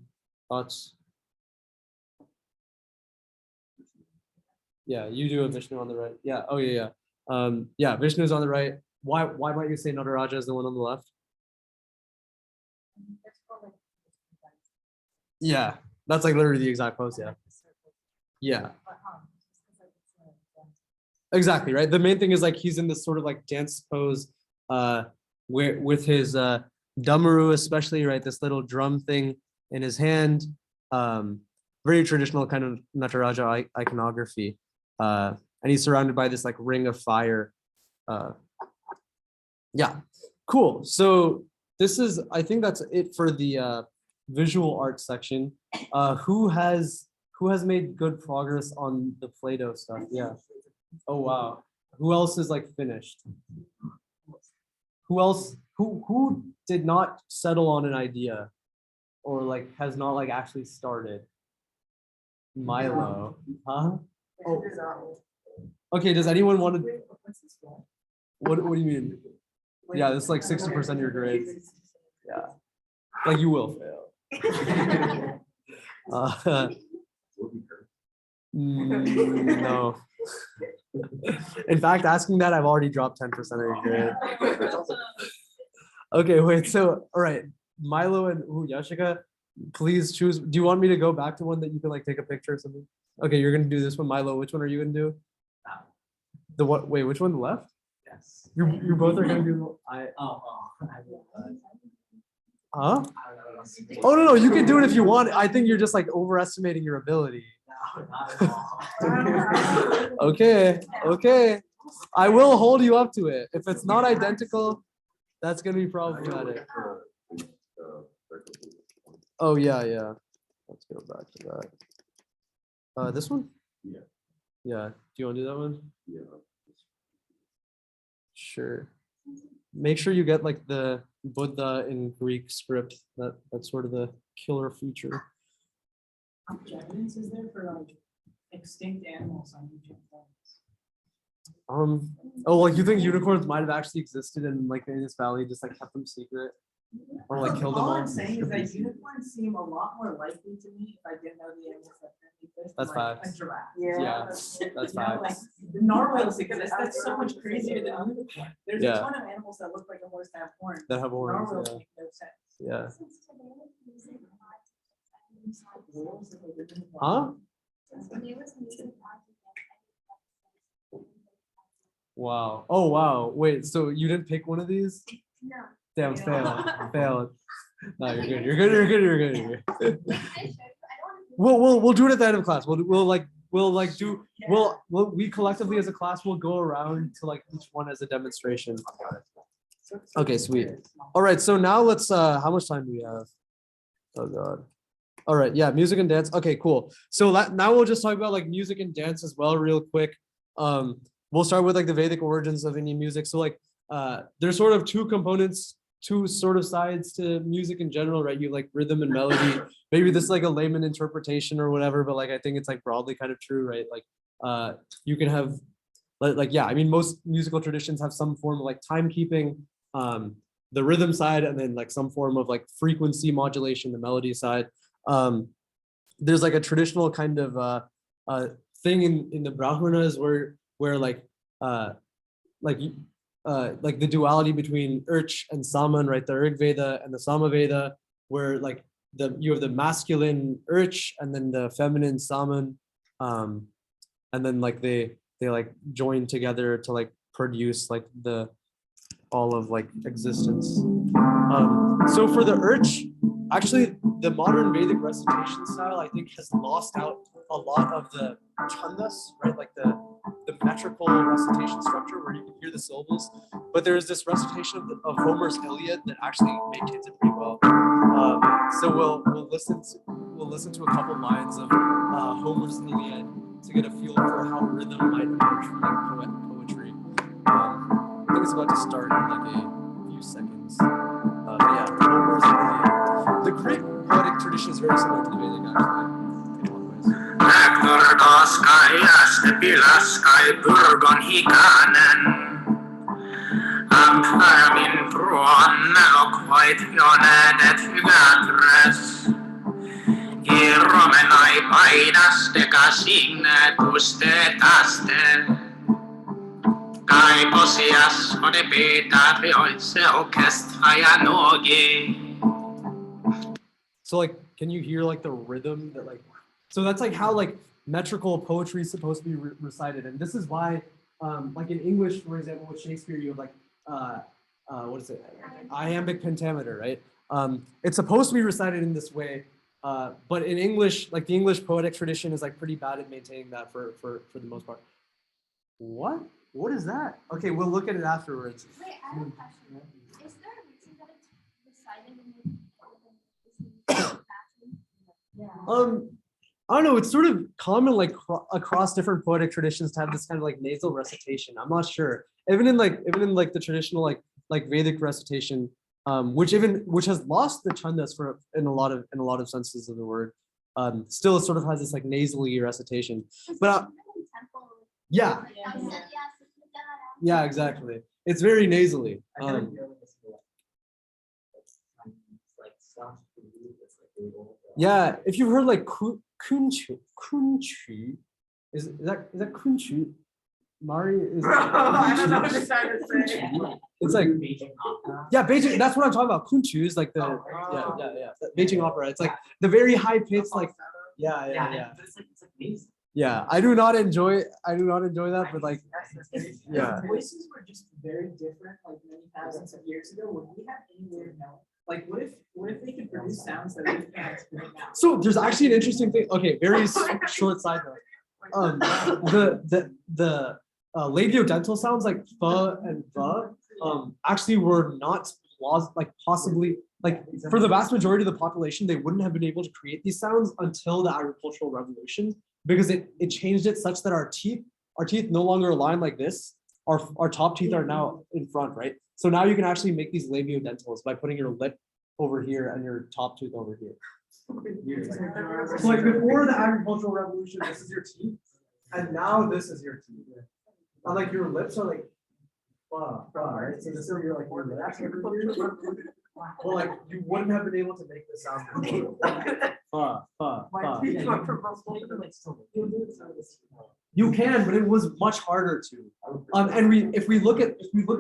Thoughts? Yeah, you do have Vishnu on the right. Yeah. Oh yeah, yeah. Yeah, Vishnu's on the right. Why might you say Nataraja is the one on the left? Yeah, that's like literally the exact pose. Yeah. Yeah. Exactly, right? The main thing is like he's in this sort of like dance pose with his damaru, especially, right? This little drum thing in his hand. Very traditional kind of Nataraja iconography. And he's surrounded by this like ring of fire. Yeah, cool. So this is, I think that's it for the visual art section. Who has made good progress on the Play-Doh stuff? Yeah. Oh wow. Who else is like finished? Who else? Who did not settle on an idea, or like has not like actually started? Milo, huh? Oh. Okay. Does anyone want to? What do you mean? Yeah, this is like 60% of your grades. Yeah, like you will fail. No. In fact, asking that, I've already dropped 10% of your grade. Okay, wait. So, all right, Milo and Yashika, please choose. Do you want me to go back to one that you can like take a picture or something? Okay, you're gonna do this one, Milo. Which one are you gonna do? The what? Wait, which one? The left? Yes. You both are gonna do. Huh? Oh no, you can do it if you want. I think you're just like overestimating your ability. Okay, okay. I will hold you up to it. If it's not identical, that's gonna be problematic. Oh yeah, yeah. Let's go back to that. This one? Yeah. Yeah. Do you want to do that one? Yeah. Sure. Make sure you get like the Buddha in Greek script. That's sort of the killer feature. How much evidence is there for like extinct animals on ancient planets? Oh, like you think unicorns might have actually existed and like the Indus Valley just like kept them secret? or like kill them All all. I'm saying is that unicorns seem a lot more likely to me if I didn't know the animals that exist. That's like facts. A giraffe. Yeah, that's- that's You know, like, facts. the narwhals exist. That's so much crazier than a unicorn. There's Yeah. a ton of animals that look like a horse that have horns. That have horns, Narwhals yeah. make no sense. Yeah. Since today was music project, Wolves that live in the wild. Huh? since today was music project. Wow. Oh wow. Wait, so you didn't pick one of these? No. Damn, Yeah. failed. No, you're good. You're good. You're good. You're good. You're good. I should, but I don't want to. We'll do it at the end of class. We collectively as a class will go around to like each one as a demonstration. Okay, sweet. All right, so now let's how much time do we have? Oh god. All right, yeah, music and dance. Okay, cool. So now we'll just talk about like music and dance as well real quick. We'll start with like the Vedic origins of Indian music. So like there's sort of two components, two sort of sides to music in general, right? You have, like rhythm and melody. Maybe this is like a layman interpretation or whatever, but like I think it's like broadly kind of true, right? Like you can have like yeah, I mean most musical traditions have some form of like timekeeping, the rhythm side, and then like some form of like frequency modulation, the melody side. There's like a traditional kind of thing in the Brahmanas where like the duality between Urch and Saman, right? The Rig Veda and the Sama Veda, where like you have the masculine Urch and then the feminine Saman, and then like they like join together to like produce like all of like existence. So for the Urch, actually the modern Vedic recitation style, I think, has lost out a lot of the chandas, right? Like the metrical recitation structure where you can hear the syllables, but there's this recitation of Homer's Iliad that actually maintains it pretty well. So we'll listen to a couple lines of Homer's Iliad to get a feel for how rhythm might emerge from like poetry. I think it's about to start in like a few seconds. But yeah, Homer's Iliad. The Greek poetic tradition is very similar to the Vedic, actually, in a lot of ways. Megtorgaskai este pilaskai purgon hikanen. Ampäämin pruon nelokvait jonedet hyvätres. Irromenai painastekä signetuste täste. Kai posias ode pitä rioitse okesta ja nogi. So like, can you hear like the rhythm that like, so that's like how like metrical poetry is supposed to be recited. And this is why, like in English, for example, with Shakespeare, you have like, what is it? Iambic pentameter, right? It's supposed to be recited in this way. But in English, like the English poetic tradition is like pretty bad at maintaining that for the most part. What? What is that? Okay, we'll look at it afterwards. Wait, I have a question. Is there a reason that it's recited in the fashion? Yeah. I don't know. It's sort of common like across different poetic traditions to have this kind of like nasal recitation. I'm not sure. Even in like the traditional like Vedic recitation, which has lost the chandas in a lot of senses of the word, still sort of has this like nasally recitation. But yeah, yeah, exactly. It's very nasally. Yeah, if you've heard like kunchu, is that kunchu? Mari is. I don't know what you're trying to say. It's like Beijing opera. yeah, Beijing. That's what I'm talking about. Kunchu is like the yeah. Beijing opera. It's like the very high pitched like yeah. But it's like amazing. Yeah, I do not enjoy that, but like yeah. Voices were just very different like many thousands of years ago. Would we have any way of knowing? Like what if they could produce sounds that we can't spit out? So there's actually an interesting thing. Okay, very short side note. The labiodental sounds like pho and the actually were not possibly like for the vast majority of the population, they wouldn't have been able to create these sounds until the agricultural revolution, because it changed it such that our teeth no longer align like this. Our top teeth are now in front, right? So now you can actually make these labiodentals by putting your lip over here and your top tooth over here. So like before the agricultural revolution, this is your teeth, and now this is your teeth. And like your lips are like, right? So this is your like your lips. Well, like you wouldn't have been able to make this sound. My teeth were purple. You can, but it was much harder to. And if we look at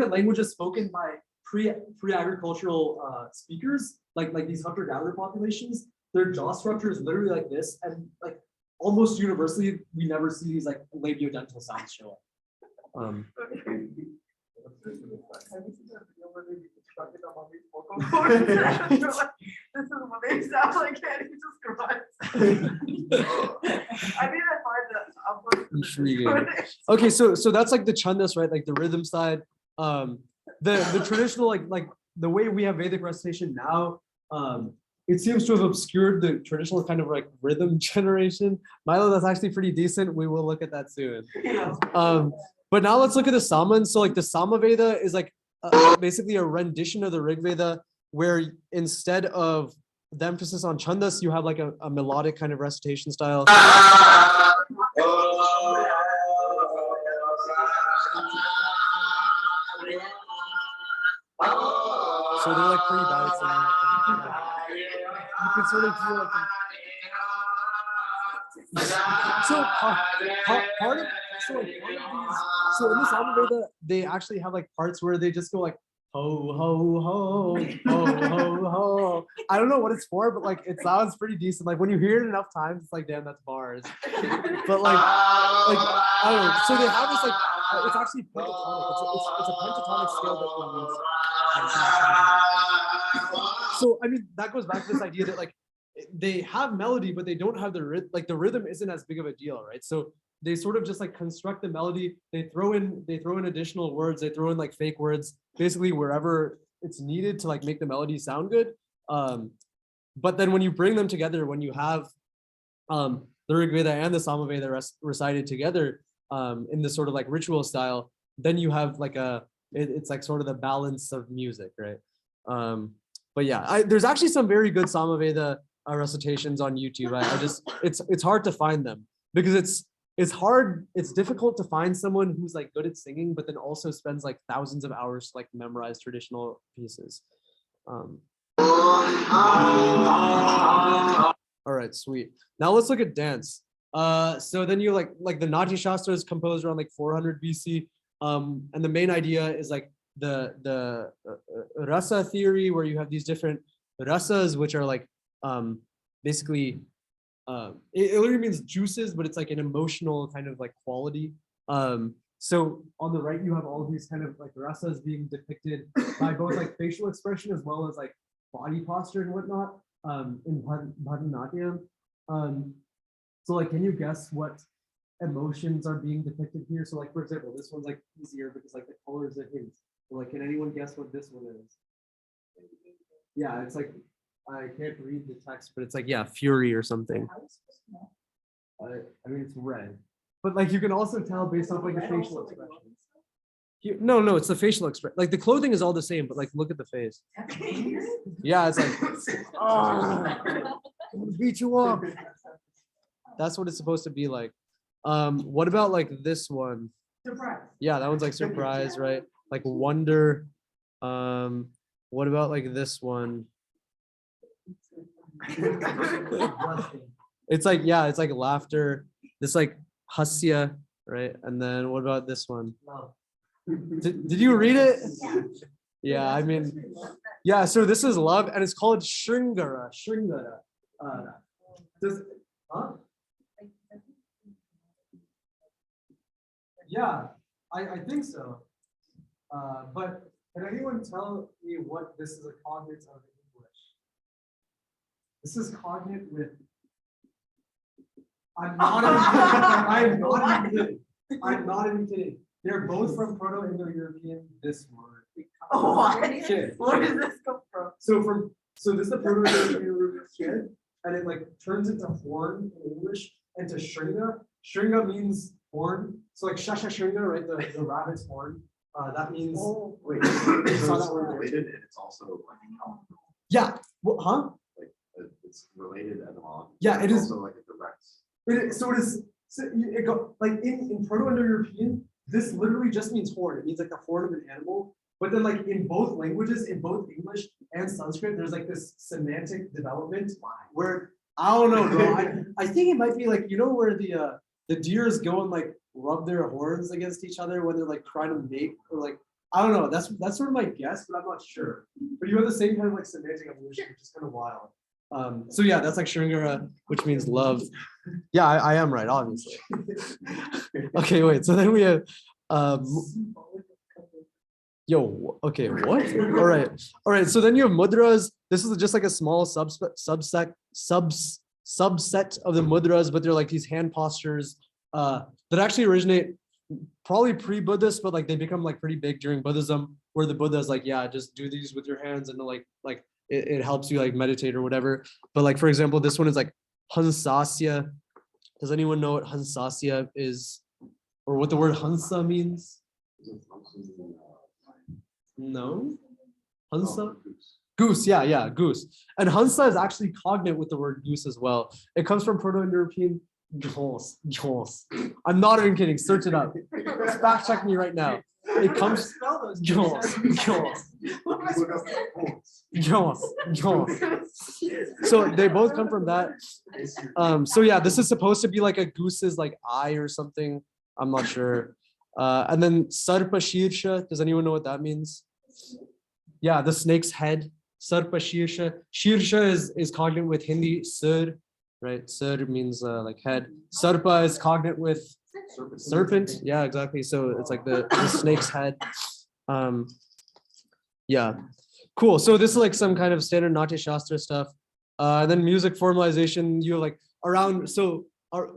languages spoken by pre-agricultural speakers, like these hunter-gatherer populations, their jaw structure is literally like this, and like almost universally, we never see these like labiodental sounds show up. Have you seen that video where they constructed a mummy's vocal cords? This is what they sound like, and he just cries. I need to find that. I'll put it in the Intriguing. Discord. Okay, so that's like the chandas, right? Like the rhythm side. The traditional like the way we have Vedic recitation now, it seems to have obscured the traditional kind of like rhythm generation. Milo, that's actually pretty decent. We will look at that soon. But now let's look at the Samans. So like the Samaveda is like basically a rendition of the Rig Veda, where instead of the emphasis on chandas, you have like a melodic kind of recitation style. So they're like pretty bad at singing. You can sort of feel like part of these, so in the Samaveda, they actually have like parts where they just go like ho ho ho ho ho ho. I don't know what it's for, but like it sounds pretty decent. Like when you hear it enough times, it's like, damn, that's bars. But like I don't know. So they have this like it's actually pentatonic. It's a pentatonic scale that we use. So I mean that goes back to this idea that like they have melody, but they don't have the rhythm. Like the rhythm isn't as big of a deal, right? So they sort of just like construct the melody. They throw in additional words. They throw in like fake words, basically wherever it's needed to like make the melody sound good. But then when you bring them together, when you have the Rig Veda and the Samaveda recited together in this sort of like ritual style, then you have like it's like sort of the balance of music, right? But yeah, there's actually some very good Samaveda recitations on YouTube. I just it's hard to find them because it's difficult to find someone who's like good at singing, but then also spends like thousands of hours to like memorize traditional pieces. All right, sweet. Now let's look at dance. So then you like the Nati Shastra is composed around like 400 BC. And the main idea is like the rasa theory, where you have these different rasas, which are like basically it literally means juices, but it's like an emotional kind of like quality. So on the right, you have all these kind of like rasas being depicted by both like facial expression as well as like body posture and whatnot in Bharatanatyam. So like, can you guess what emotions are being depicted here? So like, for example, this one's like easier because like the colors are hints. So like, can anyone guess what this one is? Yeah, it's like, I can't read the text, but it's like, yeah, fury or something. I mean, it's red, but like you can also tell based off like the facial expressions. No, it's the facial expression. Like the clothing is all the same, but like look at the face. Yeah, it's like, oh, beat you up. That's what it's supposed to be like. What about like this one? Surprise. Yeah, that one's like surprise, right? Like wonder. What about like this one? It's like, yeah, it's like laughter. This like hasya, right? And then what about this one? Did you read it? Yeah, I mean, yeah, so this is love and it's called Shringara. Huh? Yeah, I think so. But can anyone tell me what this is a cognate of English? This is cognate with. I'm not even kidding. They're both from Proto-Indo-European, this word. What? Shit. Where does this come from? So this is the Proto-Indo-European shit, and it like turns into horn in English, and to Shringa. Shringa means horn. So like Shasha Shringa, right? The rabbit's horn. That means. Oh, Wait, saw so that it's word. related and it's also like a Yeah. Well, huh? like it's related etymology. Yeah, it is. Also like a direct. So it is. So it go like in Proto-Indo-European, this literally just means horn. It means like the horn of an animal. But then like in both languages, in both English and Sanskrit, there's like this semantic development where I don't know, bro. I think it might be like, you know, where the deers go and like rub their horns against each other when they're like trying to mate, or like, I don't know. That's sort of my guess, but I'm not sure. But you have the same kind of like semantic evolution, which is kind of wild. So yeah, that's like Shringara, which means love. Yeah, I am right, obviously. Okay, wait. So then we have okay, what? All right. So then you have mudras. This is just like a small subset of the mudras, but they're like these hand postures that actually originate probably pre-Buddhist, but like they become like pretty big during Buddhism, where the Buddha is like, yeah, just do these with your hands, and like it helps you like meditate or whatever. But like, for example, this one is like Hansasia. Does anyone know what Hansasia is, or what the word Hansa means? No? Hansa? Goose, yeah, goose. And Hansa is actually cognate with the word goose as well. It comes from Proto-European Gons. I'm not even kidding, search it up. Fact check me right now. It comes Gons. So they both come from that. So yeah, this is supposed to be like a goose's like eye or something. I'm not sure. And then Sarpa Shirsha, does anyone know what that means? Yeah, the snake's head. Sarpa Shirsha. Shirsha is cognate with Hindi Sir, right? Sir means like head. Sarpa is cognate with serpent. Yeah, exactly. So it's like the snake's head. Yeah, cool. So this is like some kind of standard Natya Shastra stuff. And then music formalization, you have like around, so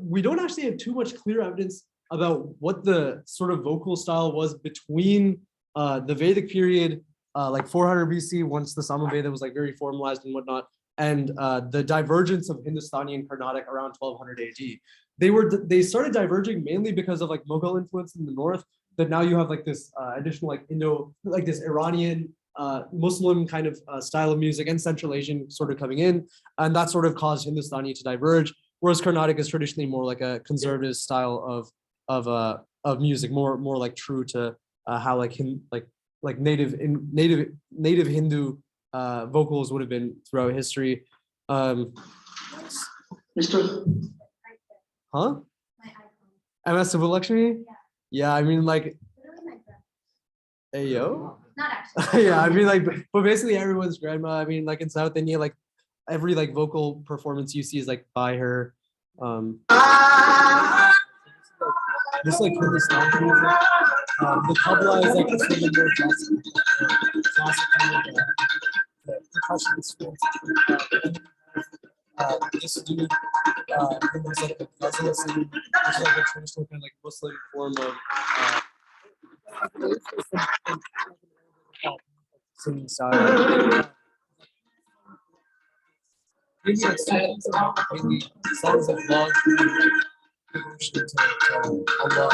we don't actually have too much clear evidence about what the sort of vocal style was between the Vedic period, like 400 BC, once the Samaveda was like very formalized and whatnot, and the divergence of Hindustani and Carnatic around 1200 AD. They started diverging mainly because of like Mughal influence in the north, that now you have like this additional like this Iranian Muslim kind of style of music and Central Asian sort of coming in, and that sort of caused Hindustani to diverge, whereas Carnatic is traditionally more like a conservative style of music, more like true to how like native Hindu vocals would have been throughout history. Huh? My icon. MS Lakshmi? Yeah. Yeah, I mean like, Literally my grandma. hey yo. Not actually. Yeah, I mean like, but basically everyone's grandma. I mean like in South India, like every like vocal performance you see is like by her. This is like Hindustani music. The tabla is like a sort of more classical percussion instruments. This dude, was like a ghazal singing, which is like a traditional kind of like Muslim form of singing style. Maybe like songs of love, devotion to Allah.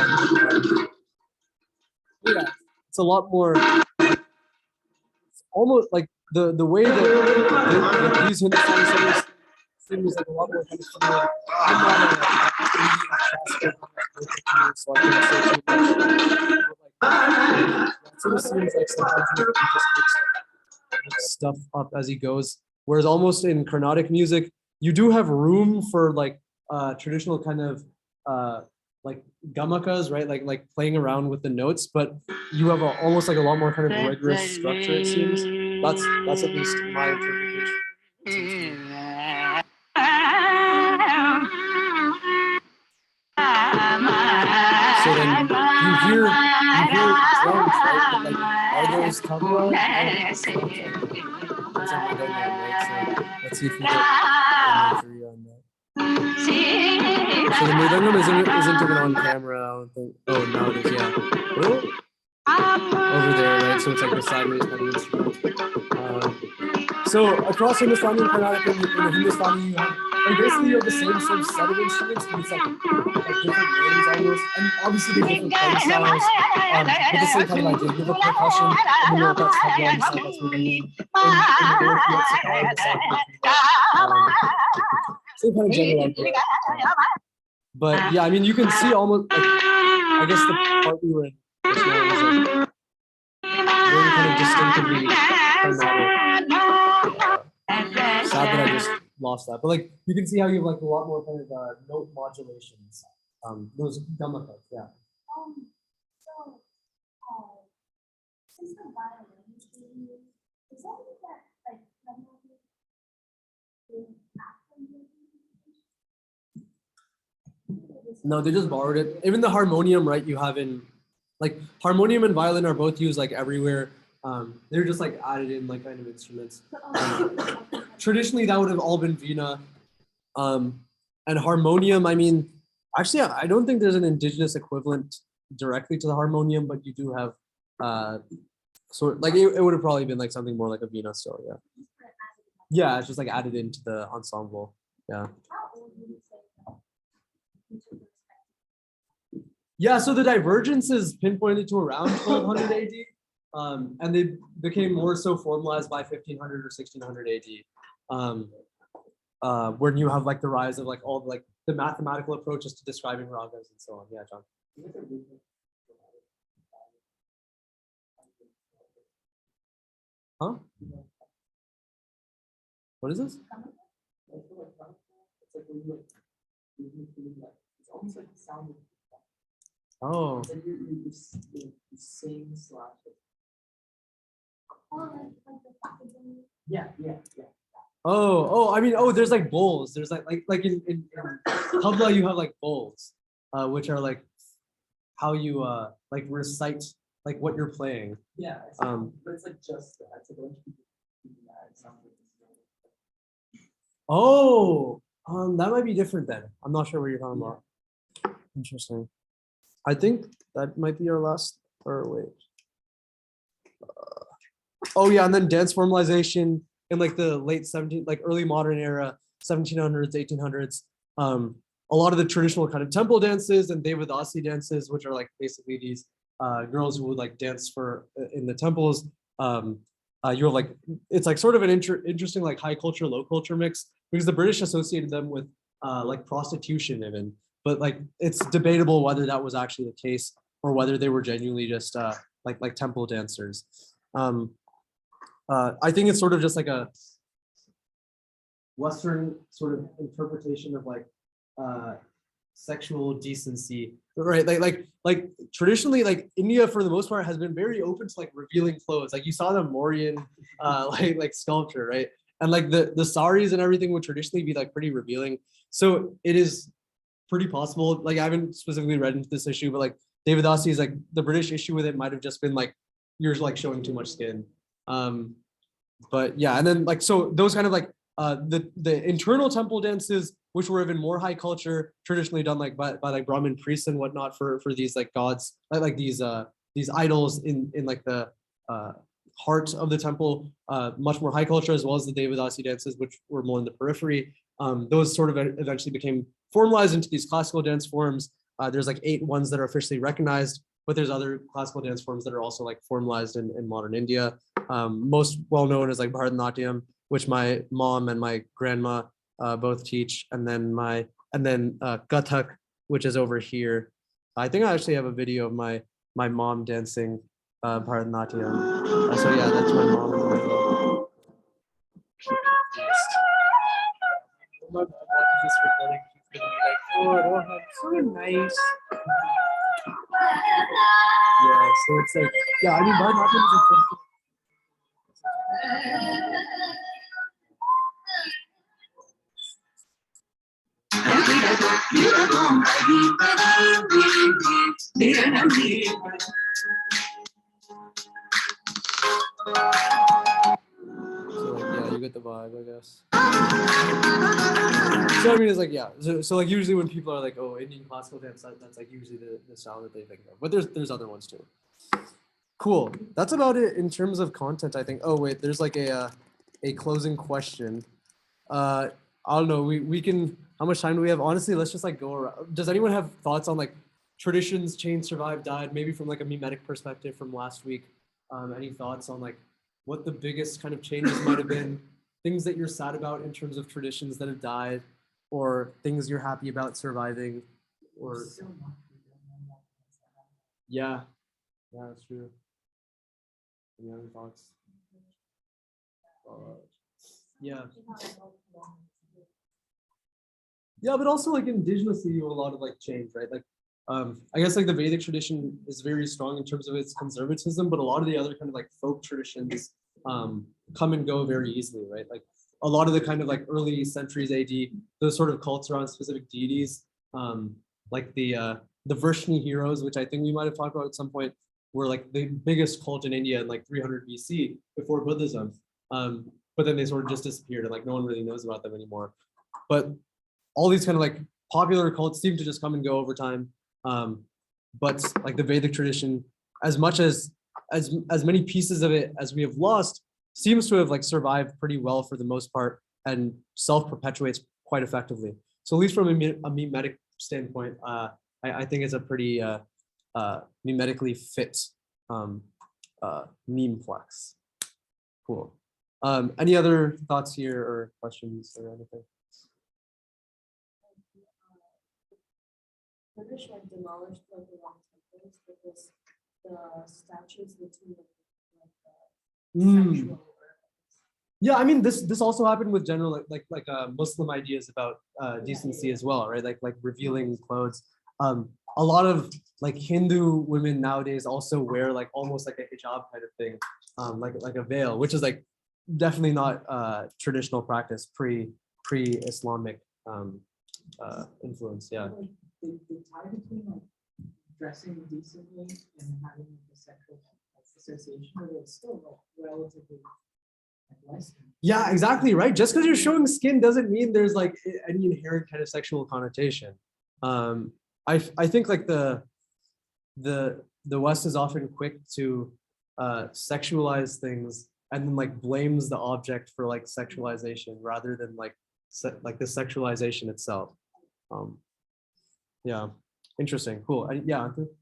Yeah, it's a lot more. It's almost like the way that these Hindustani singers sing is like a lot more kind of similar. I'm not an Indian classical, so I can't say too much. But like, it sort of seems like sometimes he just makes stuff up as he goes. Whereas almost in Carnatic music, you do have room for like traditional kind of like gamakas, right? Like playing around with the notes, but you have almost like a lot more kind of rigorous structure, it seems. That's at least my interpretation. So then you hear drums, right? But like, are those tabla? Let's see if we get imagery on that. So the mridangam isn't even on camera, I don't think. Oh, now it is, yeah. Oh. Over there, right? So it's like the sideways kind of instrument. So across Hindustani and Carnatic, in the Hindustani, you have like basically you have the same sort of set of instruments, but it's like different names almost, and obviously the different playing styles, but the same kind of idea. You have a percussion, and then you have that tabla on the side, that's what I mean. In the north, you have sitar, in the south, same kind of general idea. But yeah, I mean, you can see almost like, I guess the part we were in just now was like very kind of distinctively Carnatic. lost that. But like you can see how you have like a lot more kind of note modulations. Those gamakas, yeah. So, since the violin is being used, is that mean that like some of it is actually No, they just borrowed it. Even the harmonium, right? You have in like harmonium and violin are both used like everywhere. They're just like added in like kind of instruments. Traditionally, that would have all been vina. And harmonium, I mean, actually, I don't think there's an indigenous equivalent directly to the harmonium, but you do have sort like it would have probably been like something more like a vina still, yeah. Yeah, it's just like added into the ensemble. Yeah. How old would you say that each of those Yeah, so the divergence is pinpointed to around 1200 AD, and they became more so formalized by 1500 or 1600 AD, when you have like the rise of like all the, like the mathematical approaches to describing ragas and so on. Yeah, John. Huh? What is this? It's almost like the sound of Oh, it's like you sing slash. or like the packaging? Yeah. I mean, there's like bowls. There's like in tabla you have like bowls, which are like how you like recite like what you're playing. Yeah. But it's like just that. It's like a bunch of people doing that. It sounds like this. Oh, that might be different then. I'm not sure what you're talking about. Interesting. I think that might be our last, or wait. Oh yeah, and then dance formalization in like the late 17, like early modern era, 1700s, 1800s. A lot of the traditional kind of temple dances and Devadasi dances, which are like basically these girls who would like dance for in the temples. You have like, it's like sort of an interesting like high culture, low culture mix, because the British associated them with like prostitution even, but like it's debatable whether that was actually the case or whether they were genuinely just like temple dancers. I think it's sort of just like a Western sort of interpretation of like sexual decency, right? Like traditionally, like India for the most part has been very open to like revealing clothes. Like you saw the Mauryan like sculpture, right? And like the saris and everything would traditionally be like pretty revealing. So it is pretty possible. Like I haven't specifically read into this issue, but like Devadasi is like the British issue with it might have just been like you're like showing too much skin. But yeah, and then like so those kind of like the internal temple dances, which were even more high culture, traditionally done like by like Brahmin priests and whatnot for these like gods, like these idols in like the heart of the temple, much more high culture, as well as the Devadasi dances, which were more in the periphery. Those sort of eventually became formalized into these classical dance forms. There's like 8 ones that are officially recognized, but there's other classical dance forms that are also like formalized in modern India. Most well known is like Bharatanatyam, which my mom and my grandma both teach, and then Kathak, which is over here. I think I actually have a video of my mom dancing Bharatanatyam. So yeah, that's my mom. My mom watches this recording. She's gonna be like, "Oh, Rohan, so nice." Yeah, so it's like, yeah, I mean, Bharatanatyam is a So like, yeah, you get the vibe, I guess. So I mean, it's like, yeah. So like usually when people are like, oh, Indian classical dance, that's like usually the style that they think of. But there's other ones too. Cool. That's about it in terms of content, I think. Oh wait, there's like a closing question. I don't know. We can. How much time do we have? Honestly, let's just like go around. Does anyone have thoughts on like traditions, changed, survived, died? Maybe from like a mimetic perspective from last week. Any thoughts on like what the biggest kind of changes might have been? Things that you're sad about in terms of traditions that have died, or things you're happy about surviving, or yeah, that's true. Any other thoughts? Yeah. Yeah, but also like indigenously, a lot of like change, right? Like, I guess like the Vedic tradition is very strong in terms of its conservatism, but a lot of the other kind of like folk traditions come and go very easily, right? Like a lot of the kind of like early centuries AD, those sort of cults around specific deities, like the Vrishni heroes, which I think we might have talked about at some point, were like the biggest cult in India in like 300 BC before Buddhism. But then they sort of just disappeared and like no one really knows about them anymore. But all these kind of like popular cults seem to just come and go over time. But like the Vedic tradition, as much as many pieces of it as we have lost, seems to have like survived pretty well for the most part and self-perpetuates quite effectively. So at least from a mimetic standpoint, I think it's a pretty mimetically fit meme flex. Cool. Any other thoughts here or questions or anything? British like demolished like the wrong temples because the statues were too sexual. Yeah, I mean this also happened with general like Muslim ideas about decency as well, right? Like revealing clothes. A lot of like Hindu women nowadays also wear like almost like a hijab kind of thing, like a veil, which is like definitely not traditional practice pre-Islamic influence. Yeah. Like, the tie between like dressing decently and having like a sexual association with it is still like relatively like Western. Yeah, exactly, right. Just because you're showing skin doesn't mean there's like any inherent kind of sexual connotation. I think like the West is often quick to sexualize things and then like blames the object for like sexualization rather than like the sexualization itself. Yeah, interesting, cool. Yeah. I feel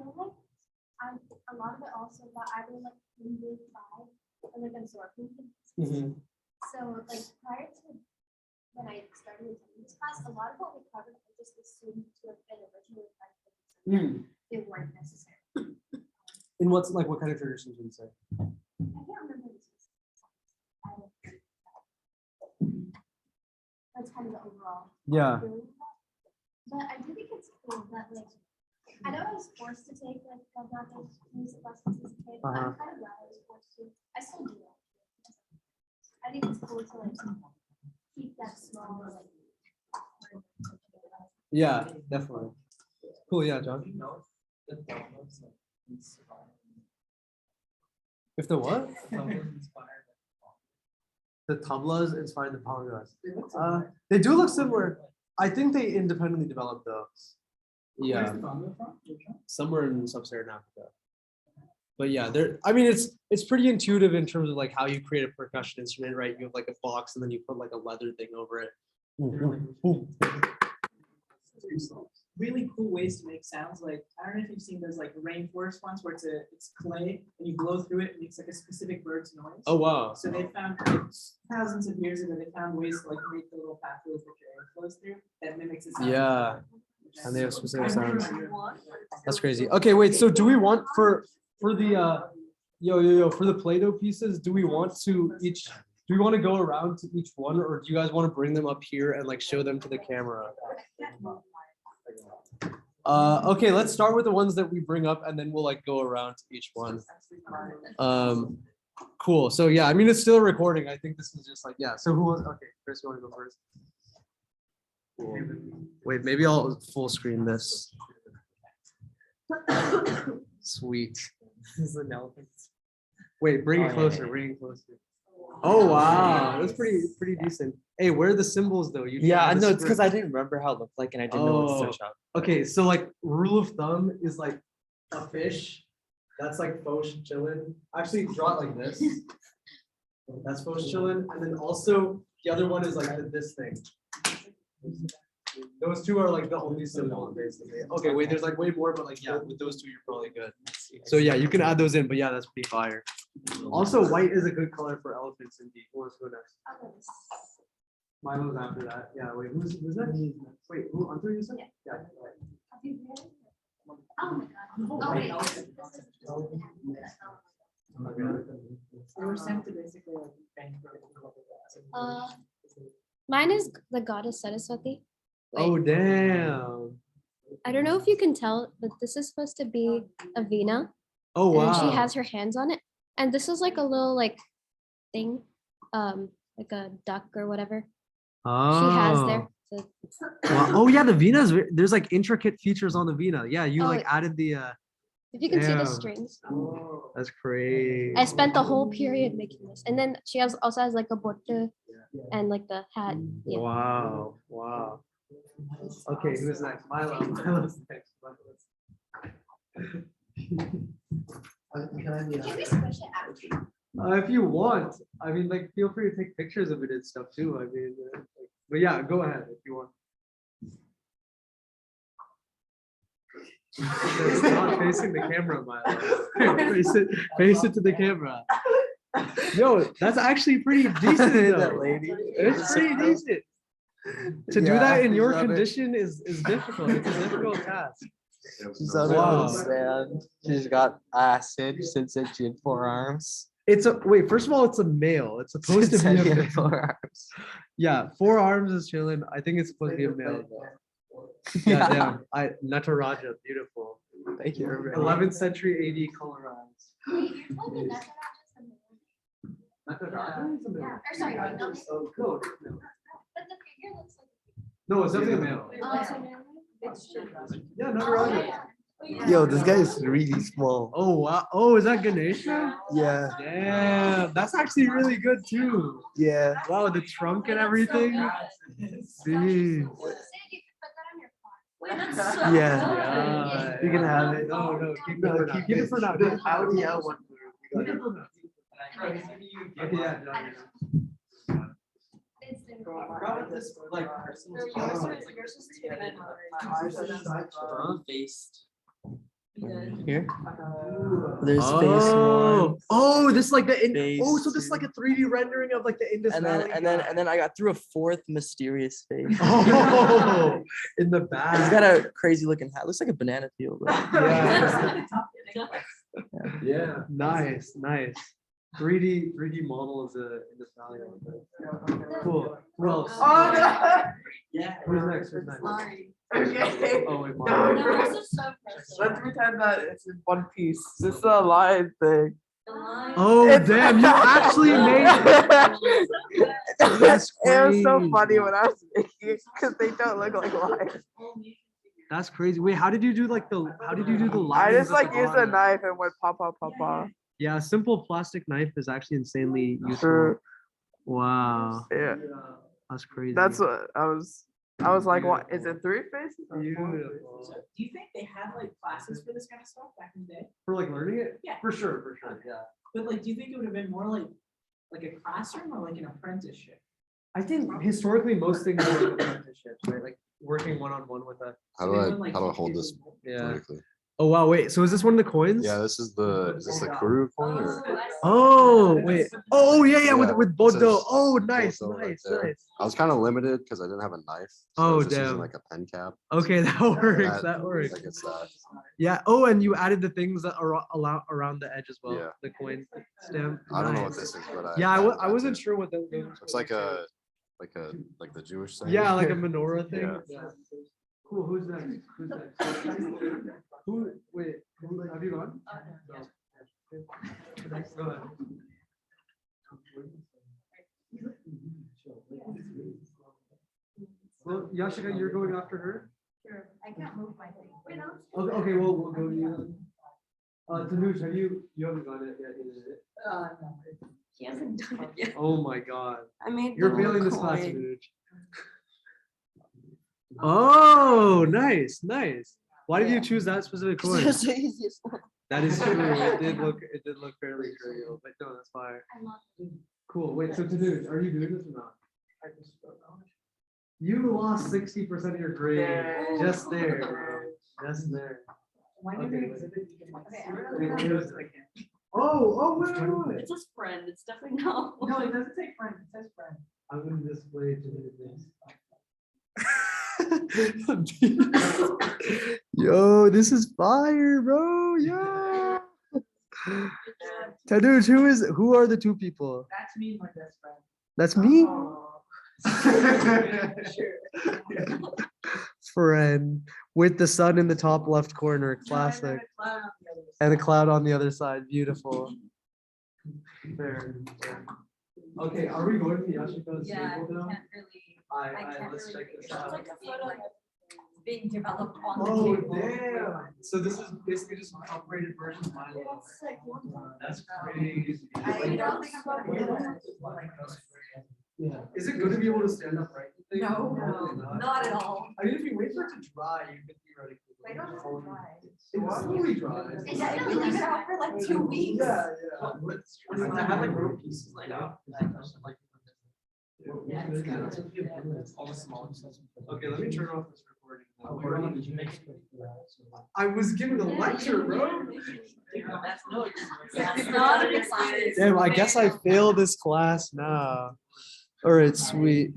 like a lot of it also got either like Hindu vibe or like absorbing. So like prior to when I started attending this class, a lot of what we covered I just assumed to have been originally part. They weren't necessary. In what kind of traditions would you say? I can't remember this. That's kind of the overall. Yeah. But I do think it's cool that like I know I was forced to take like music lessons as a kid. But I'm kind of glad I was forced to. I still do that. I think it's cool to like keep that small like. Yeah, definitely. Cool. Yeah, John. If the what? The tablas inspired the polyglot. They do look similar. I think they independently developed though. Yeah, somewhere in sub-Saharan Africa. But yeah, I mean, it's pretty intuitive in terms of like how you create a percussion instrument, right? You have like a box and then you put like a leather thing over it. Really cool ways to make sounds. Like I don't know if you've seen those like rainforest ones where it's clay and you blow through it and it makes like a specific bird's noise. Oh wow. So they found like, thousands of years ago they found ways to like make the little pathways that your air flows through that mimics the sound. Yeah. And they have specific sounds. That's crazy. Okay, wait. So do we want for the for the Play-Doh pieces? Do we want to go around to each one, or do you guys want to bring them up here and like show them to the camera? Okay, let's start with the ones that we bring up, and then we'll like go around to each one. Cool. So yeah, I mean it's still recording. I think this is just like So who was okay? Chris, you want to go first? Cool. Wait, maybe I'll full screen this. Sweet. This is an elephant. Wait, bring it closer. Bring it closer. Oh wow, that's pretty decent. Hey, where are the symbols though? Yeah, I know it's because I didn't remember how it looked like, and I didn't know what to search up. Okay, so like rule of thumb is like a fish. That's like faux chillin. Actually, draw it like this. That's faux chillin, and then also the other one is like this thing. Those two are like the only symbol basically. Okay, wait, there's like way more, but like yeah, with those two you're probably good. So yeah, you can add those in, but yeah, that's pretty fire. Also, white is a good color for elephants indeed. Who wants to go next? Mine was after that. Yeah, wait, who's that? Wait, who? Hunter, you said? Yeah. Oh my god. Oh wait. They were sent to basically like bankrupt. Mine is the goddess Saraswati. Oh, damn. I don't know if you can tell, but this is supposed to be a Vina. Oh, And wow. she has her hands on it. And this is like a little like thing, like a duck or whatever she has there. So, Wow. Oh yeah, the Vina's there's like intricate features on the Vina. Yeah, you Oh, like added the if you can see the damn. strings. That's crazy. I spent the whole period making this. And then she also has like a bote and like the hat. Yeah. Wow. Wow. Okay, who's next? Milo. Milo's next. Can we switch it out? If you want, I mean, like, feel free to take pictures of it and stuff too. I mean, like, but yeah, go ahead if you want. It's not facing the camera, Milo. Face it to the camera. Yo, that's actually pretty decent though. That lady. It's pretty decent. To do Yeah, that in your love it. condition is difficult. It's a difficult task. She's on Wow. a stand. She's got acid since it's in forearms. It's a wait. First of all, it's a male. It's supposed to be a male. Forearms. Yeah, 4 arms is chilling. I think it's supposed to be a male. Yeah, damn. Nataraja, beautiful. Thank you. 11th century AD colorized. Wait, you're telling me that's not just a male? Nataraja is a male. Yeah, or sorry, no. Oh, cool. But the figure looks like. No, it's definitely a male. Oh, it's a male? Yeah, Nataraja. Yo, this guy is really small. Oh wow. Oh, is that Ganesha? Yeah, Damn, that's actually really good too. yeah. Wow, the trunk and everything. See. Sandy, you could put that on your pot. Wait, that's so. Yeah. Yeah. You can have it. No, no, keep it for now. Keep it for now. I already have one. Keep it for now. Okay, yeah. No, It's in- Like, Faced. Here. There's face Oh, one. oh, this like the Phase oh, so this is two. like a 3D rendering of like the Indus And then Valley and then guy. and then I got through a fourth mysterious face. Oh, in the back. He's got a crazy looking hat. Looks like a banana peel. Bro. Yeah. Yeah, nice, nice. 3D model of the Indus Valley. Cool. Who else? Oh, no. Yeah. Who's next? Who's next? Okay. Oh wait, No, Mari. No, this is so impressive. Let's pretend that it's in one piece. This is a lion thing. The line. Oh It's- damn! You actually made it. That's It was so crazy. funny when I was making it because they don't look like lions. That's crazy. Wait, how did you do like the? How did you do the I lines just at the like used a bottom? knife and went pop, pop, pop, pop. Yeah, a simple plastic knife is actually insanely useful. True. Wow, Yeah, that's crazy. that's what I was. I was like, what? Is it 3 faces? or 4 faces? Beautiful. Do you think they had like classes for this kind of stuff back in the day? For like learning it? Yeah. For sure, yeah. But like, do you think it would have been more like a classroom or like an apprenticeship? I think historically most things were like apprenticeships, right? Like working one-on-one with a, How So do they I, wouldn't, like, how do I teach hold you this more? yeah. vertically? Oh wow, wait, so is this one of the coins? Yeah, is this the Kuru coin or? Oh, wait. Oh, yeah, with Yeah, with it Bodo. says Oh, nice, Bodo right nice, there. nice. I was kind of limited because I didn't have a knife. So I Oh, was just using damn. like a pen cap. Okay, that works, that works. Like it's that. Yeah, oh, and you added the things that are around the edge as well, Yeah. the coin stamp. I don't know what Nice. this is, but Yeah, added I that wasn't too. sure what that was. It's like the Jewish thing. Yeah, like a menorah thing. Yeah. Cool, who's next? Who's next? Who, wait, have you gone? No. Go ahead. Well, Yashika, you're going after her? Sure. I can't move my thing. Wait, no. Okay, okay, well, we'll go to you then. Tanuj, you haven't got it yet, is it? No. He hasn't done it yet. Oh my god. I made. You're failing this class, Tanuj. Oh, nice, nice. Why did you choose that specific coin? That's the easiest one. That is true. It did look fairly trivial, but no, that's fine. Cool. Wait, so Tanuj, are you doing this or not? You lost 60% of your grade just there, bro. Just there. Why Okay, did they wait. exhibit you can, like, Okay, see I'm it? gonna Wait, wait, wait. Oh, wait. It's his friend. It's definitely not. No, it doesn't say friend, it says friend. I'm gonna display Tanuj this. Yo, this is fire, bro. Yo. Tanuj, who are the two people? That's me and my best friend. That's me? Oh. friend with the sun in the top left corner. Classic. And a cloud on the other side. Beautiful. Fair. Okay, are we going to Yashiko's Yeah, table now? can't really, I can't let's really check make this it. out. It's like a photo being developed on the Oh, table. damn. So this is basically just an upgraded version of mine. That's crazy. I don't think I'm gonna be able to, Yeah. Is it good to be able to stand up right? No, not at all. I mean, if you wait for it to dry, you could theoretically. They don't have to dry. It slowly dries. It's definitely leave it out for like 2 weeks. Yeah, yeah. I have like rope pieces laid out. Yeah, it's good. All the small pieces. Okay, let me turn off this recording. I was giving a lecture, bro. That's no excuse. It's not an excuse. Damn, I guess I failed this class now. All right, sweet.